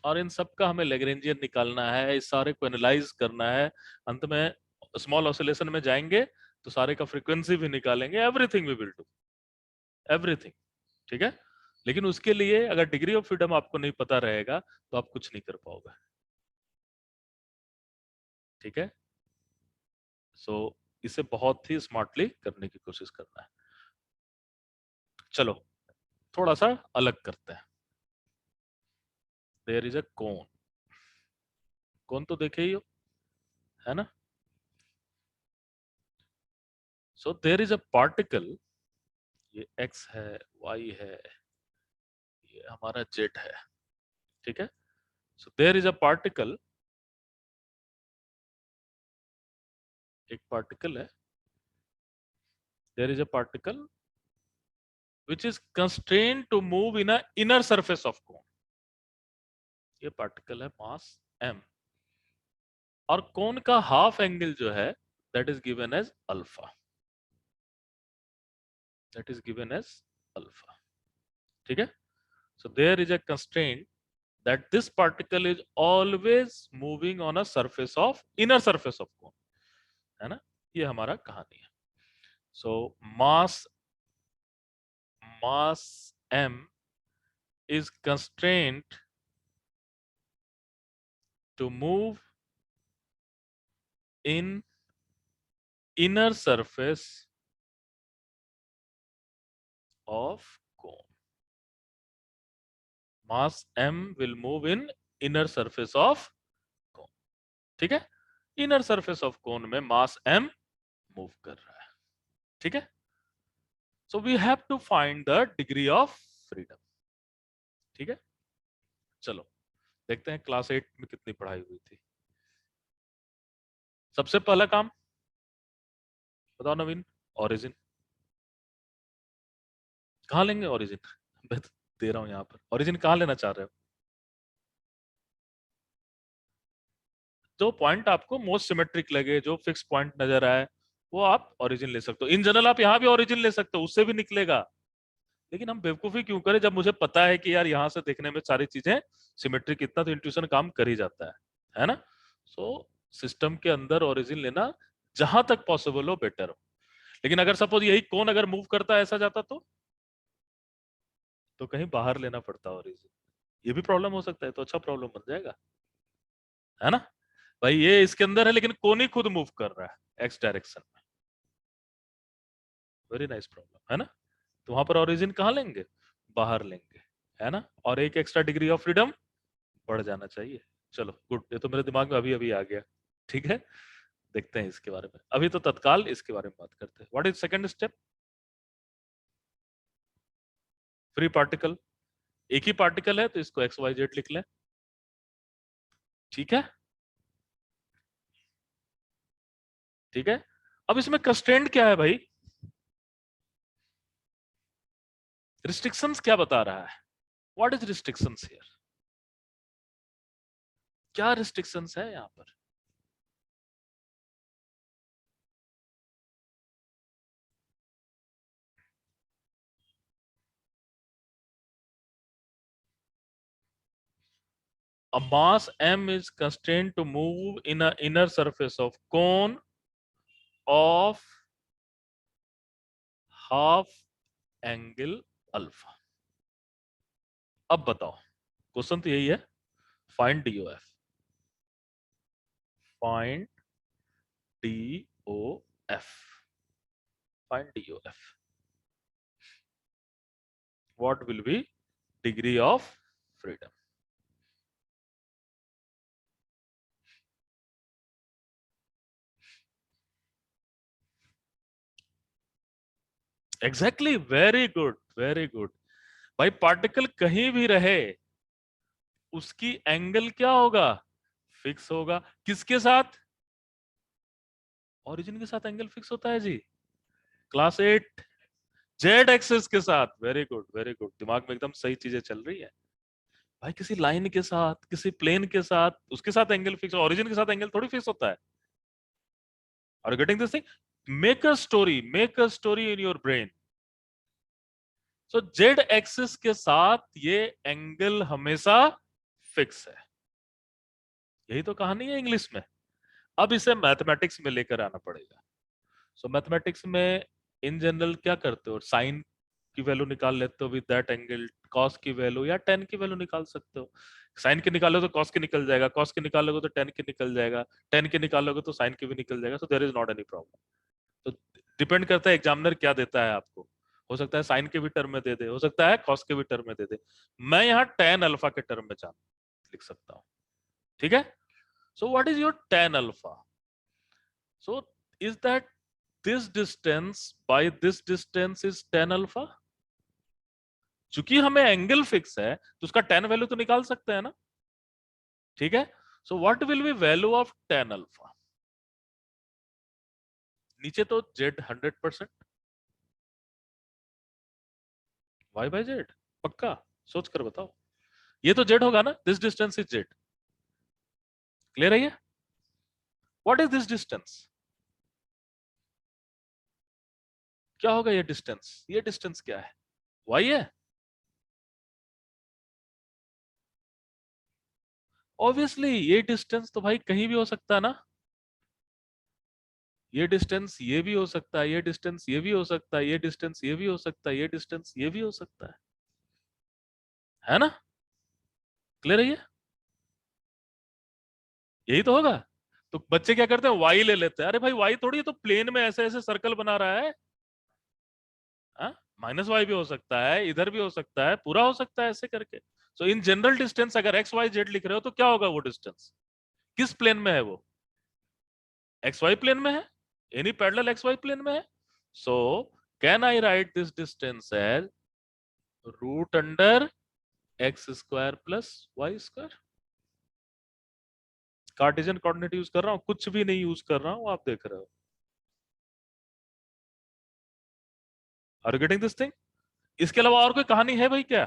Speaker 1: और इन सब का हमें लैग्रेंजियन निकालना है, इस सारे को एनालाइज करना है। अंत में स्मॉल ऑसिलेशन में जाएंगे तो सारे का फ्रीक्वेंसी भी निकालेंगे। Everything we will do, everything. ठीक है? लेकिन उसके लिए अगर डिग्री ऑफ फ्रीडम आपको नहीं पता रहेगा तो आप कुछ नहीं कर पाओगे। ठीक है? सो इसे बहुत ही स्मार्टली करने की कोशिश करना है। चलो थोड़ा सा अलग करते हैं। देयर इज अ कोन। कोन तो देखे ही हो, है ना? So there is a particle, ये x है, y है, ये हमारा z है। ठीक है? So there is a particle, एक पार्टिकल है, there is a particle which is constrained to move in a inner surface of cone। ये पार्टिकल है मास m, और कोन का हाफ एंगल जो है that is given as alpha, that is given as alpha. ठीक है? So there is a constraint that this particle is always moving on a surface of inner surface of cone, है ना? ये हमारा कहानी है। so mass m is constrained to move in inner surface of cone। mass m will move in inner surface of cone। ठीक है? इनर सरफेस ऑफ कोन में मास m मूव कर रहा है। ठीक है? So we have to find the degree of freedom. ठीक है? चलो देखते हैं क्लास 8 में कितनी पढ़ाई हुई थी। सबसे पहला काम बताओ नवीन, ओरिजिन कहाँ लेंगे? ओरिजिन मैं तो दे रहा हूं यहाँ पर, ओरिजिन कहाँ लेना चाह रहे हो? जो पॉइंट आपको मोस्ट सिमेट्रिक लगे, जो फिक्स पॉइंट नजर आए, वो आप ओरिजिन ले सकते हो। इन जनरल आप यहाँ भी ओरिजिन ले सकते हो, उससे भी निकलेगा। लेकिन हम बेवकूफी क्यों करें जब मुझे पता है कि यार यहाँ से देखने में सारी चीजें सिमेट्रिक, इतना तो इंट्यूशन काम कर ही जाता है ना? सो सिस्टम के अंदर ओरिजिन लेना जहां तक पॉसिबल हो बेटर हो। लेकिन अगर सपोज यही कौन अगर मूव करता है ऐसा जाता तो कहीं बाहर लेना पड़ता ओरिजिन, ये भी प्रॉब्लम हो सकता है। तो अच्छा प्रॉब्लम बन जाएगा, है ना? भाई ये इसके अंदर है लेकिन कौन ही खुद मूव कर रहा है एक्स डायरेक्शन में। वेरी नाइस प्रॉब्लम, है ना? तो वहां पर ओरिजिन कहाँ लेंगे? बाहर लेंगे, है ना? और एक एक्स्ट्रा डिग्री ऑफ फ्रीडम बढ़ जाना चाहिए। चलो गुड, ये तो मेरे दिमाग में अभी अभी आ गया। ठीक है? देखते हैं इसके बारे में, अभी तो तत्काल इसके बारे में बात करते हैं। What is second step? Free particle, एक ही पार्टिकल है तो इसको एक्स वाई जेड लिख लें। ठीक है? ठीक है? अब इसमें कंस्ट्रेंट क्या है भाई? रिस्ट्रिक्शंस क्या बता रहा है? What is restrictions here? क्या रिस्ट्रिक्शंस है यहाँ पर? A mass m is constrained to move in an inner surface of cone of half angle alpha. अब बताओ, क्वेश्चन तो यही है, find DOF. Find DOF. Find DOF. What will be degree of freedom? Exactly, very good, very good. भाई पार्टिकल कहीं भी रहे, उसकी एंगल क्या होगा? फिक्स होगा. किसके साथ? ओरिजिन के साथ एंगल फिक्स होता है जी. क्लास 8 जेड एक्सिस के साथ. Very good, very good. दिमाग में एकदम सही चीजें चल रही है. भाई किसी लाइन के साथ, किसी प्लेन के साथ, उसके साथ एंगल फिक्स, ओरिजिन के साथ एंगल थोड़ी फिक्स होता है. Are you getting this thing? Make a story in your brain. So z axis के साथ ये एंगल हमेशा फिक्स है. यही तो कहानी है इंग्लिश में. अब इसे मैथमेटिक्स में लेकर आना पड़ेगा. सो मैथमेटिक्स में इन जनरल क्या करते हो? साइन की वैल्यू निकाल लेते हो विद दैट एंगल. कॉस की वैल्यू या टेन की वैल्यू निकाल सकते हो. साइन की निकालो तो कॉस की निकल जाएगा, कॉस की निकालोगे तो टेन की निकल जाएगा, टेन की निकालोगे तो साइन की भी निकल जाएगा. So there is not any problem. तो डिपेंड करता है एग्जामिनर क्या देता है आपको. हो सकता है साइन के भी टर्म में दे दे, हो सकता है कॉस के भी टर्म में दे दे. मैं यहाँ टेन अल्फा के टर्म में जान लिख सकता हूँ. ठीक है. So what is your tan alpha? So is that this distance by this distance is tan alpha. चूंकि हमें एंगल फिक्स है तो उसका tan वैल्यू तो निकाल सकते हैं ना. ठीक है. So what will B value of tan alpha? नीचे तो z 100%, y बाय z. पक्का? सोच कर बताओ. ये तो z होगा ना. This distance is z. Clear है ये? What is this distance? क्या होगा ये डिस्टेंस? ये डिस्टेंस क्या है? y है. ऑब्वियसली ये डिस्टेंस तो भाई कहीं भी हो सकता है ना. ये डिस्टेंस ये भी हो सकता है, ये डिस्टेंस ये भी हो सकता है, ये डिस्टेंस ये भी हो सकता है, ये डिस्टेंस ये भी हो सकता है ना. क्लियर है ये? यही तो होगा. तो बच्चे क्या करते हैं? वाई ले लेते हैं. अरे भाई वाई थोड़ी है, तो प्लेन में ऐसे ऐसे सर्कल बना रहा है. हाँ, माइनस वाई भी हो सकता है, इधर भी हो सकता है, पूरा हो सकता है ऐसे करके. सो इन जनरल डिस्टेंस अगर एक्स वाई जेड लिख रहे हो तो क्या होगा वो डिस्टेंस? किस प्लेन में है वो? एक्स वाई प्लेन में है. Any parallel x Y plane में है. So can I write this distance as root under x square plus Y square. Cartesian coordinate use कर रहा हूं, कुछ भी नहीं यूज कर रहा हूं, आप देख रहे हो. Are you getting this thing? इसके अलावा और कोई कहानी है भाई क्या?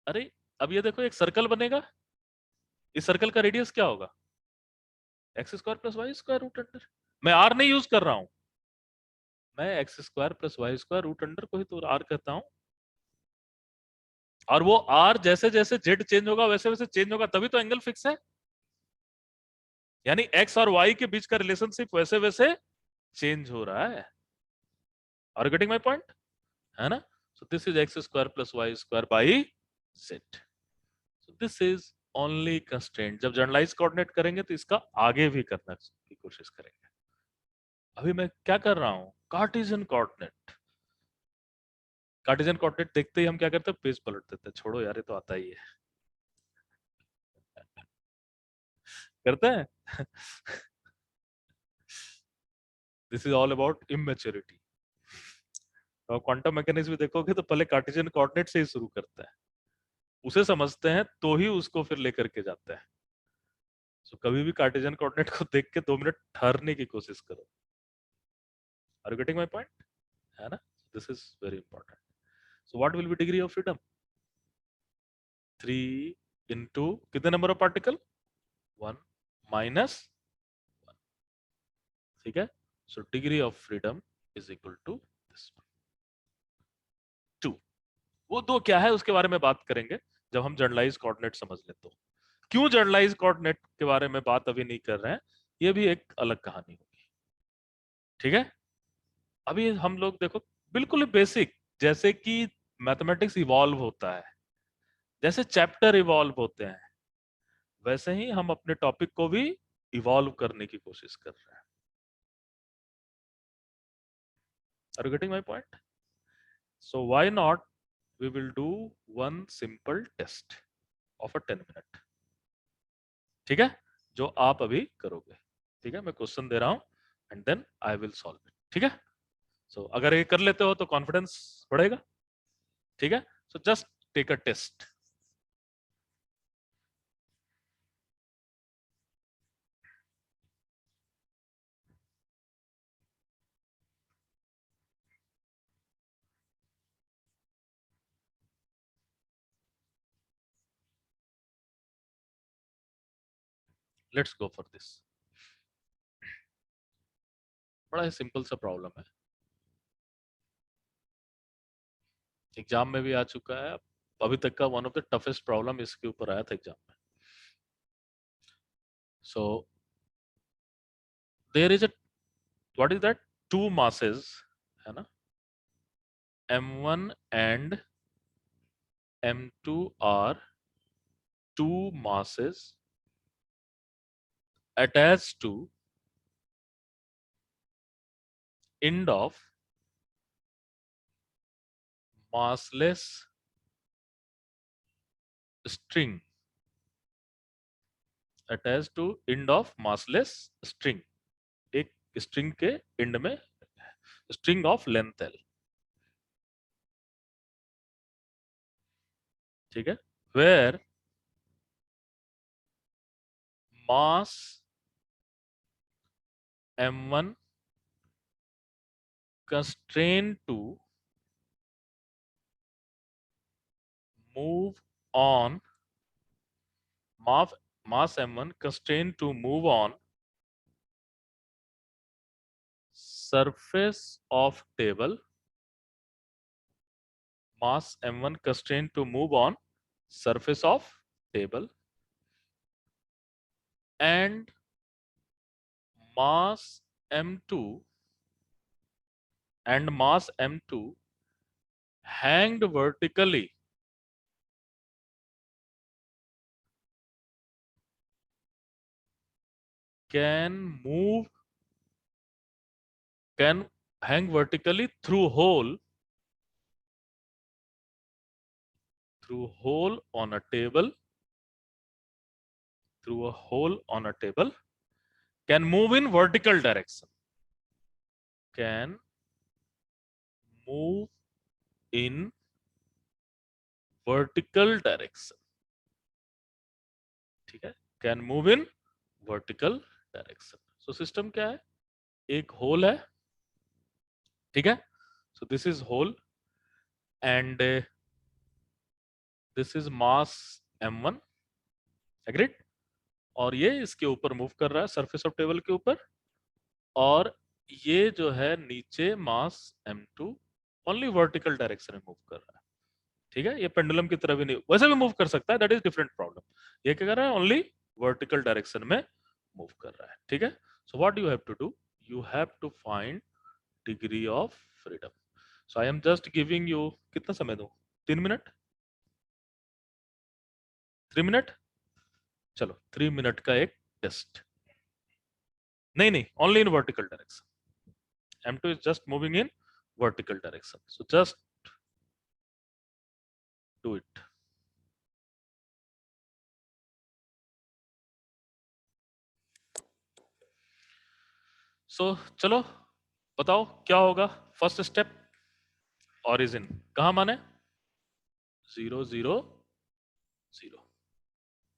Speaker 1: अरे अब ये देखो, एक सर्कल बनेगा. इस सर्कल का रेडियस क्या होगा? X square plus Y square root under. मैं आर नहीं यूज कर रहा हूं. मैं x square plus Y square root under को ही तो आर कहता हूं. और वो आर जैसे जैसे जेड चेंज होगा वैसे वैसे चेंज होगा, तभी तो एंगल फिक्स है. यानी एक्स और वाई के बीच का रिलेशनशिप वैसे वैसे चेंज हो रहा है. Are getting my point? है ना. So this is x square plus Y square by z. So this is only constraint. जब जनरलाइज कोऑर्डिनेट करेंगे तो इसका आगे भी करने की कोशिश करेंगे. अभी मैं क्या कर रहा हूं? Cartesian coordinate. कार्टेशियन कोऑर्डिनेट देखते ही हम क्या करते हैं? पेज पलट देते हैं. छोड़ो यार, ये तो आता ही है. करते हैं. This is all about immaturity. और क्वांटम मैकेनिक्स भी देखोगे तो पहले कार्टेशियन कोऑर्डिनेट से ही शुरू करता है. उसे समझते हैं तो ही उसको फिर लेकर के जाते हैं. सो कभी भी कार्टेशियन कोऑर्डिनेट को देख के 2 मिनट ठहरने की कोशिश करो. Are you getting my point? है ना. This is very important. So what will be degree of freedom? 3 into कितने नंबर ऑफ पार्टिकल? 1 माइनस 1. ठीक है. So degree of freedom is equal to this 2. वो दो क्या है उसके बारे में बात करेंगे. जब हम जनरलाइज कोऑर्डिनेट समझ लें तो। क्यों जनरलाइज कोऑर्डिनेट के बारे में बात अभी नहीं कर रहे हैं, ये भी एक अलग कहानी होगी। ठीक है, अभी हम लोग देखो बिल्कुल बेसिक, जैसे कि मैथमेटिक्स इवॉल्व होता है, जैसे चैप्टर इवॉल्व होते हैं, वैसे ही हम अपने टॉपिक को भी इवॉल्व करने की कोशिश कर रहे हैं। Are you getting my point? So why not we will do one simple test of a 10 minute। ठीक है, जो आप अभी करोगे। ठीक है, मैं क्वेश्चन दे रहा हूं and then I will solve it. ठीक है, सो अगर ये कर लेते हो तो कॉन्फिडेंस बढ़ेगा। ठीक है, so just take a test. Let's go for this. बड़ा ही सिंपल सा प्रॉब्लम है, एग्जाम में भी आ चुका है, अभी तक का one of the toughest problem इसके ऊपर आया था एग्जाम में। So there is a, what is that, two masses है ना, m1 and m2 are two masses attached to end of massless string, attached to end of massless string, एक स्ट्रिंग के एंड में स्ट्रिंग ऑफ लेंथ L। ठीक है, where mass m1 constrained to move on, mass m1 constrained to move on surface of table, mass m1 constrained to move on surface of table, and mass m2 and mass m2 hanged vertically can move, can hang vertically through hole on a table, through a hole on a table, can move in vertical direction, can move in vertical direction। ठीक है, can move in vertical direction। so system क्या है, एक होल है। ठीक है, so this is hole and this is mass m1, agreed, और ये इसके ऊपर मूव कर रहा है सरफेस ऑफ टेबल के ऊपर, और ये जो है नीचे मास m2 ओनली वर्टिकल डायरेक्शन में मूव कर रहा है। ठीक है, ये पेंडुलम की तरह भी नहीं, वैसे भी मूव कर सकता है, दैट इज डिफरेंट प्रॉब्लम। ये क्या कर रहा है, ओनली वर्टिकल डायरेक्शन में मूव कर रहा है। ठीक है, so what you have to do, you have to find degree of freedom. So I am just giving you, कितना समय दूं, 3 मिनट, 3 मिनट, चलो 3 मिनट का एक टेस्ट। नहीं नहीं, only in vertical direction, m2 is just moving in vertical direction, so just do it। चलो बताओ क्या होगा। फर्स्ट स्टेप, ओरिजिन कहां माने, 0 0 0।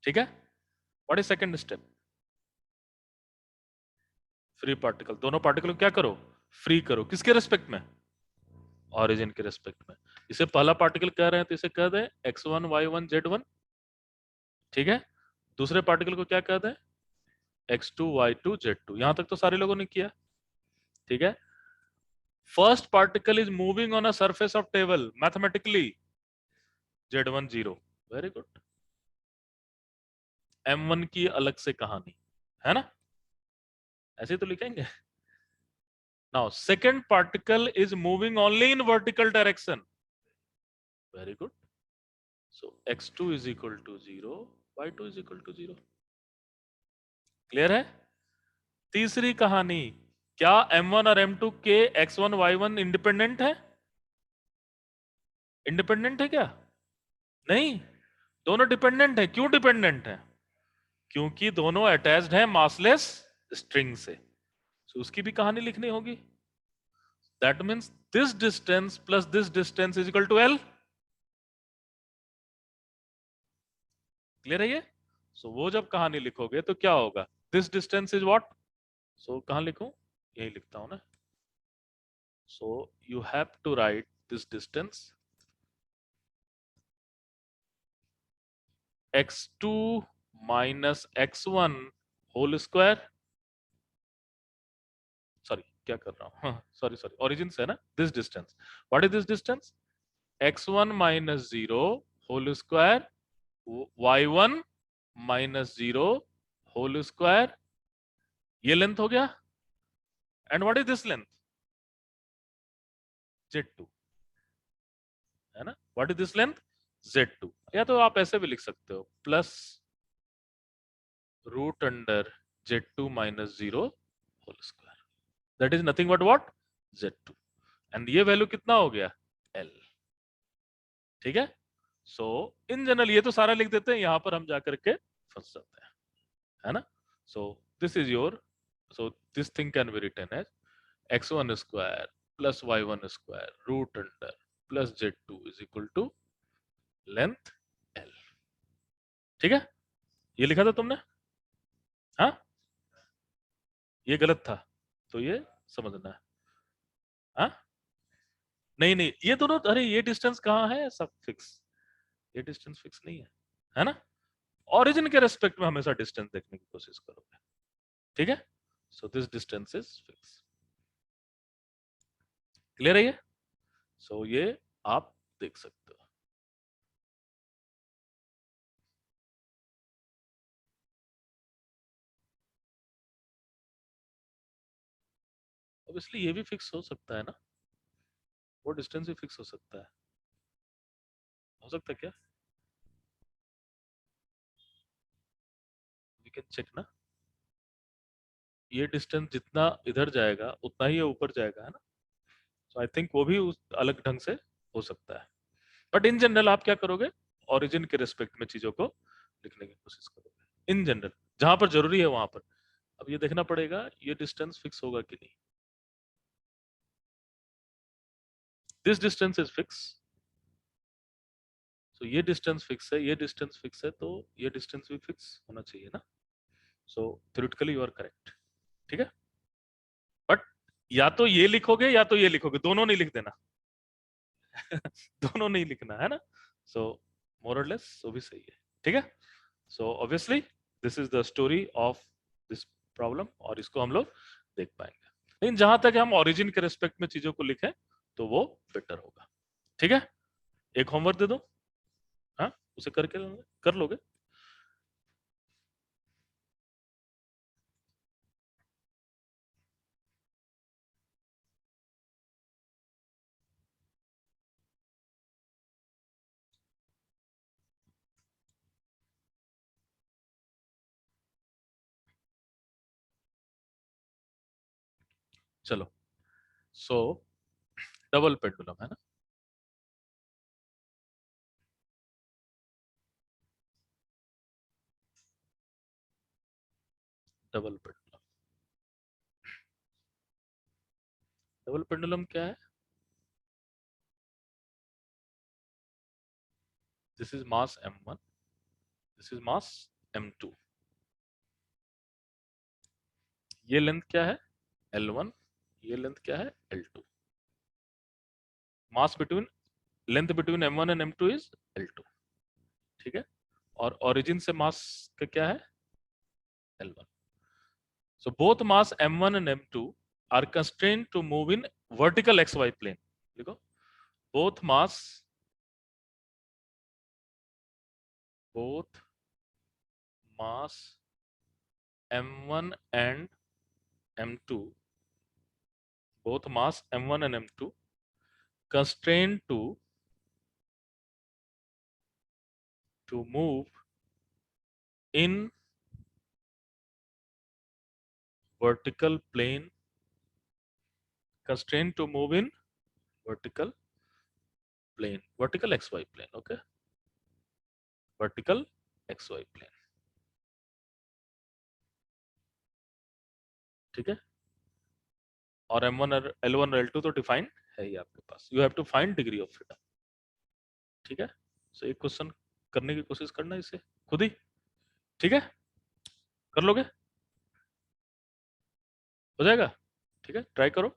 Speaker 1: ठीक है, what is second step, free particle, दोनों पार्टिकल को क्या करो, फ्री करो, किसके रेस्पेक्ट में, ओरिजिन के रेस्पेक्ट में। इसे पहला पार्टिकल कह रहे हैं तो इसे कह दें x1 y1 z1। ठीक है, दूसरे पार्टिकल को क्या कह दें, x2 y2 z2। यहां तक तो सारे लोगों ने किया। ठीक है, first particle is moving on a surface of table, mathematically z1 0, very good. m1 की अलग से कहानी है ना, ऐसे तो लिखेंगे। Now second particle is moving only in vertical direction, very good. So x2 is equal to 0, y2 is equal to 0। Clear है। तीसरी कहानी, क्या m1 और m2 के x1 y1 इंडिपेंडेंट है? इंडिपेंडेंट है क्या? नहीं, दोनों डिपेंडेंट है। क्यों डिपेंडेंट है? क्योंकि दोनों अटैच्ड है मासलेस स्ट्रिंग से। So, उसकी भी कहानी लिखनी होगी। That means this distance plus this distance is equal to L। Clear है ये? सो वो जब कहानी लिखोगे तो क्या होगा? This distance is what? So कहां लिखूं? यही लिखता हूं ना। So you have to write this distance x2 minus x1 whole square. Sorry, क्या कर रहा हूं? सॉरी सॉरी, ओरिजिन से है ना। This distance, what is this distance? x1 minus 0 whole square, y1 minus 0 whole square. ये लेंथ हो गया। And what is this length? z2, है ना। What is this length? z2। या तो आप ऐसे भी लिख सकते हो, plus root under z2 minus 0 whole square. That is nothing but what? z2। And ये वैल्यू कितना हो गया? L। ठीक है। सो इन जनरल ये तो सारा लिख देते हैं, यहां पर हम जाकर के फंस जाते हैं, है ना। So this is your, so this thing can be written as x1 square plus y1 square root under plus z2 is equal to length L। ठीक है, ये लिखा था तुमने? हाँ, ये गलत था तो ये समझना है। हाँ, नहीं नहीं, ये दोनों, अरे ये डिस्टेंस कहाँ है सब फिक्स? ये डिस्टेंस फिक्स नहीं है ना। ओरिजिन के रेस्पेक्ट में हमेशा डिस्टेंस देखने की कोशिश करोगे। ठीक है। So this distance is fix. Clear है ये? सो ये आप देख सकते हो। ऑब्वियसली ये भी फिक्स हो सकता है ना, वो डिस्टेंस भी फिक्स हो सकता है। हो सकता है क्या? वी कैन चेक ना। ये डिस्टेंस जितना इधर जाएगा उतना ही ये ऊपर जाएगा, है ना। सो आई थिंक वो भी अलग ढंग से हो सकता है। बट इन जनरल आप क्या करोगे? ओरिजिन के रिस्पेक्ट में चीजों को लिखने की कोशिश करोगे इन जनरल, जहां पर जरूरी है वहां पर। अब ये देखना पड़ेगा ये डिस्टेंस फिक्स होगा कि नहीं। This distance is fix. So ये डिस्टेंस फिक्स है, ये डिस्टेंस फिक्स है, तो ये डिस्टेंस भी फिक्स होना चाहिए ना। सो थ्योरेटिकली यू आर करेक्ट। ठीक है। बट या तो ये लिखोगे या तो ये लिखोगे, दोनों नहीं लिख देना। दोनों नहीं लिखना, है ना। सो मोर और लेस वो भी सही है। ठीक है। So obviously this is the story of this problem, और इसको हम लोग देख पाएंगे। लेकिन जहां तक हम ओरिजिन के रेस्पेक्ट में चीजों को लिखें तो वो बेटर होगा। ठीक है। एक होमवर्क दे दो, हाँ, उसे करके कर लोगे। चलो। सो डबल पेंडुलम है ना। डबल पेंडुलम, डबल पेंडुलम क्या है? This is mass m1, this is mass m2। ये लेंथ क्या है? L1। ये लेंथ क्या है? L2। Mass between, length between m1 and m2 is L2। ठीक है। और ओरिजिन से मास का क्या है? L1। So both mass m1 and m2 are constrained to move in vertical xy plane. देखो, both mass both mass m1 and m2, both mass m1 and m2 constrained to move in vertical plane, constrained to move in vertical plane, vertical xy plane, okay, vertical xy plane, ठीक है। और m1 और L1 और L2 तो डिफाइन है ही आपके पास, you have to find degree of freedom, ठीक है। सो एक क्वेश्चन करने की कोशिश करना इसे खुद ही, ठीक है, कर लोगे, हो जाएगा, ठीक है, ट्राई करो,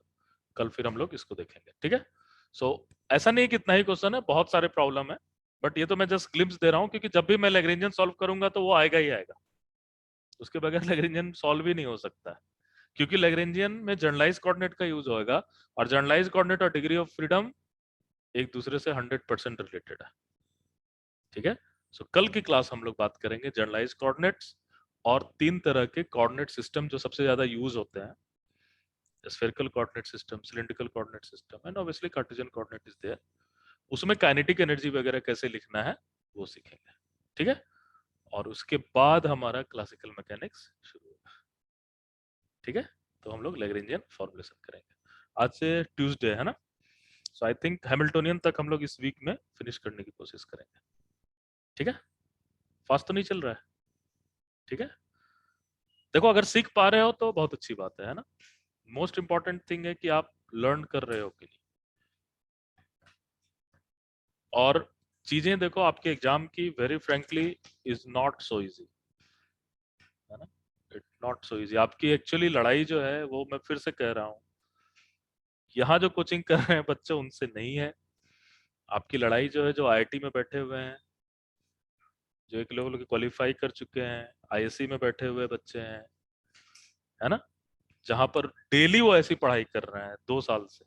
Speaker 1: कल फिर हम लोग इसको देखेंगे, ठीक है। सो ऐसा नहीं कि इतना ही क्वेश्चन है, बहुत सारे प्रॉब्लम है, बट ये तो मैं जस्ट ग्लिम्स दे रहा हूँ, क्योंकि जब भी मैं लैग्रेंजियन सॉल्व करूंगा तो वो आएगा ही आएगा, उसके बगैर लैग्रेंजियन सॉल्व ही नहीं हो सकता है, क्योंकि लैग्रेंजियन में जनरलाइज कोऑर्डिनेट का यूज होगा, और जनरलाइज कोऑर्डिनेट और डिग्री ऑफ फ्रीडम एक दूसरे से 100% रिलेटेड है, ठीक है। सो कल की क्लास हम लोग बात करेंगे जनरलाइज कोऑर्डिनेट्स और 3 तरह के कोऑर्डिनेट सिस्टम जो सबसे ज्यादा यूज होते हैं, spherical coordinate system, cylindrical coordinate system, and obviously Cartesian coordinate is there. उसमें काइनेटिक एनर्जी वगैरह कैसे लिखना है वो सीखेंगे, ठीक है। और उसके बाद हमारा क्लासिकल मैकेनिक्स शुरू होगा, ठीक है। तो हम लोग लैग्रेंजियन फॉर्मुलेशन करेंगे, आज से ट्यूसडे है ना, सो आई थिंक हैमिल्टोनियन तक हम लोग इस वीक में फिनिश करने की कोशिश करेंगे, ठीक है। फास्ट तो नहीं चल रहा है, ठीक है। देखो अगर सीख पा रहे हो तो बहुत अच्छी बात है ना, मोस्ट इंपॉर्टेंट थिंग है कि आप लर्न कर रहे हो कि नहीं, और चीजें देखो आपके एग्जाम की very frankly is not so easy, है ना, इट नॉट सो इजी। आपकी एक्चुअली लड़ाई जो है वो मैं फिर से कह रहा हूँ, यहाँ जो कोचिंग कर रहे हैं बच्चे उनसे नहीं है, आपकी लड़ाई जो है जो आईआईटी में बैठे हुए हैं, जो एक लेवल के क्वालिफाई कर चुके हैं, आईएससी में बैठे हुए बच्चे हैं, है ना, जहां पर डेली वो ऐसी पढ़ाई कर रहे हैं 2 साल से,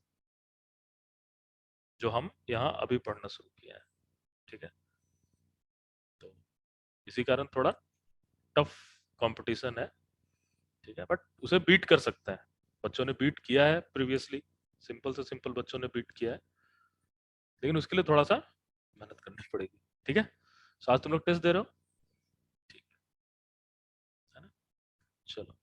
Speaker 1: जो हम यहाँ अभी पढ़ना शुरू किया है, ठीक है। तो इसी कारण थोड़ा टफ कंपटीशन है, ठीक है, बट उसे बीट कर सकते हैं, बच्चों ने बीट किया है प्रीवियसली, सिंपल से सिंपल बच्चों ने बीट किया है, लेकिन उसके लिए थोड़ा सा मेहनत करनी पड़ेगी, ठीक है। आज तुम लोग टेस्ट दे रहे हो, ठीक है ना, चलो।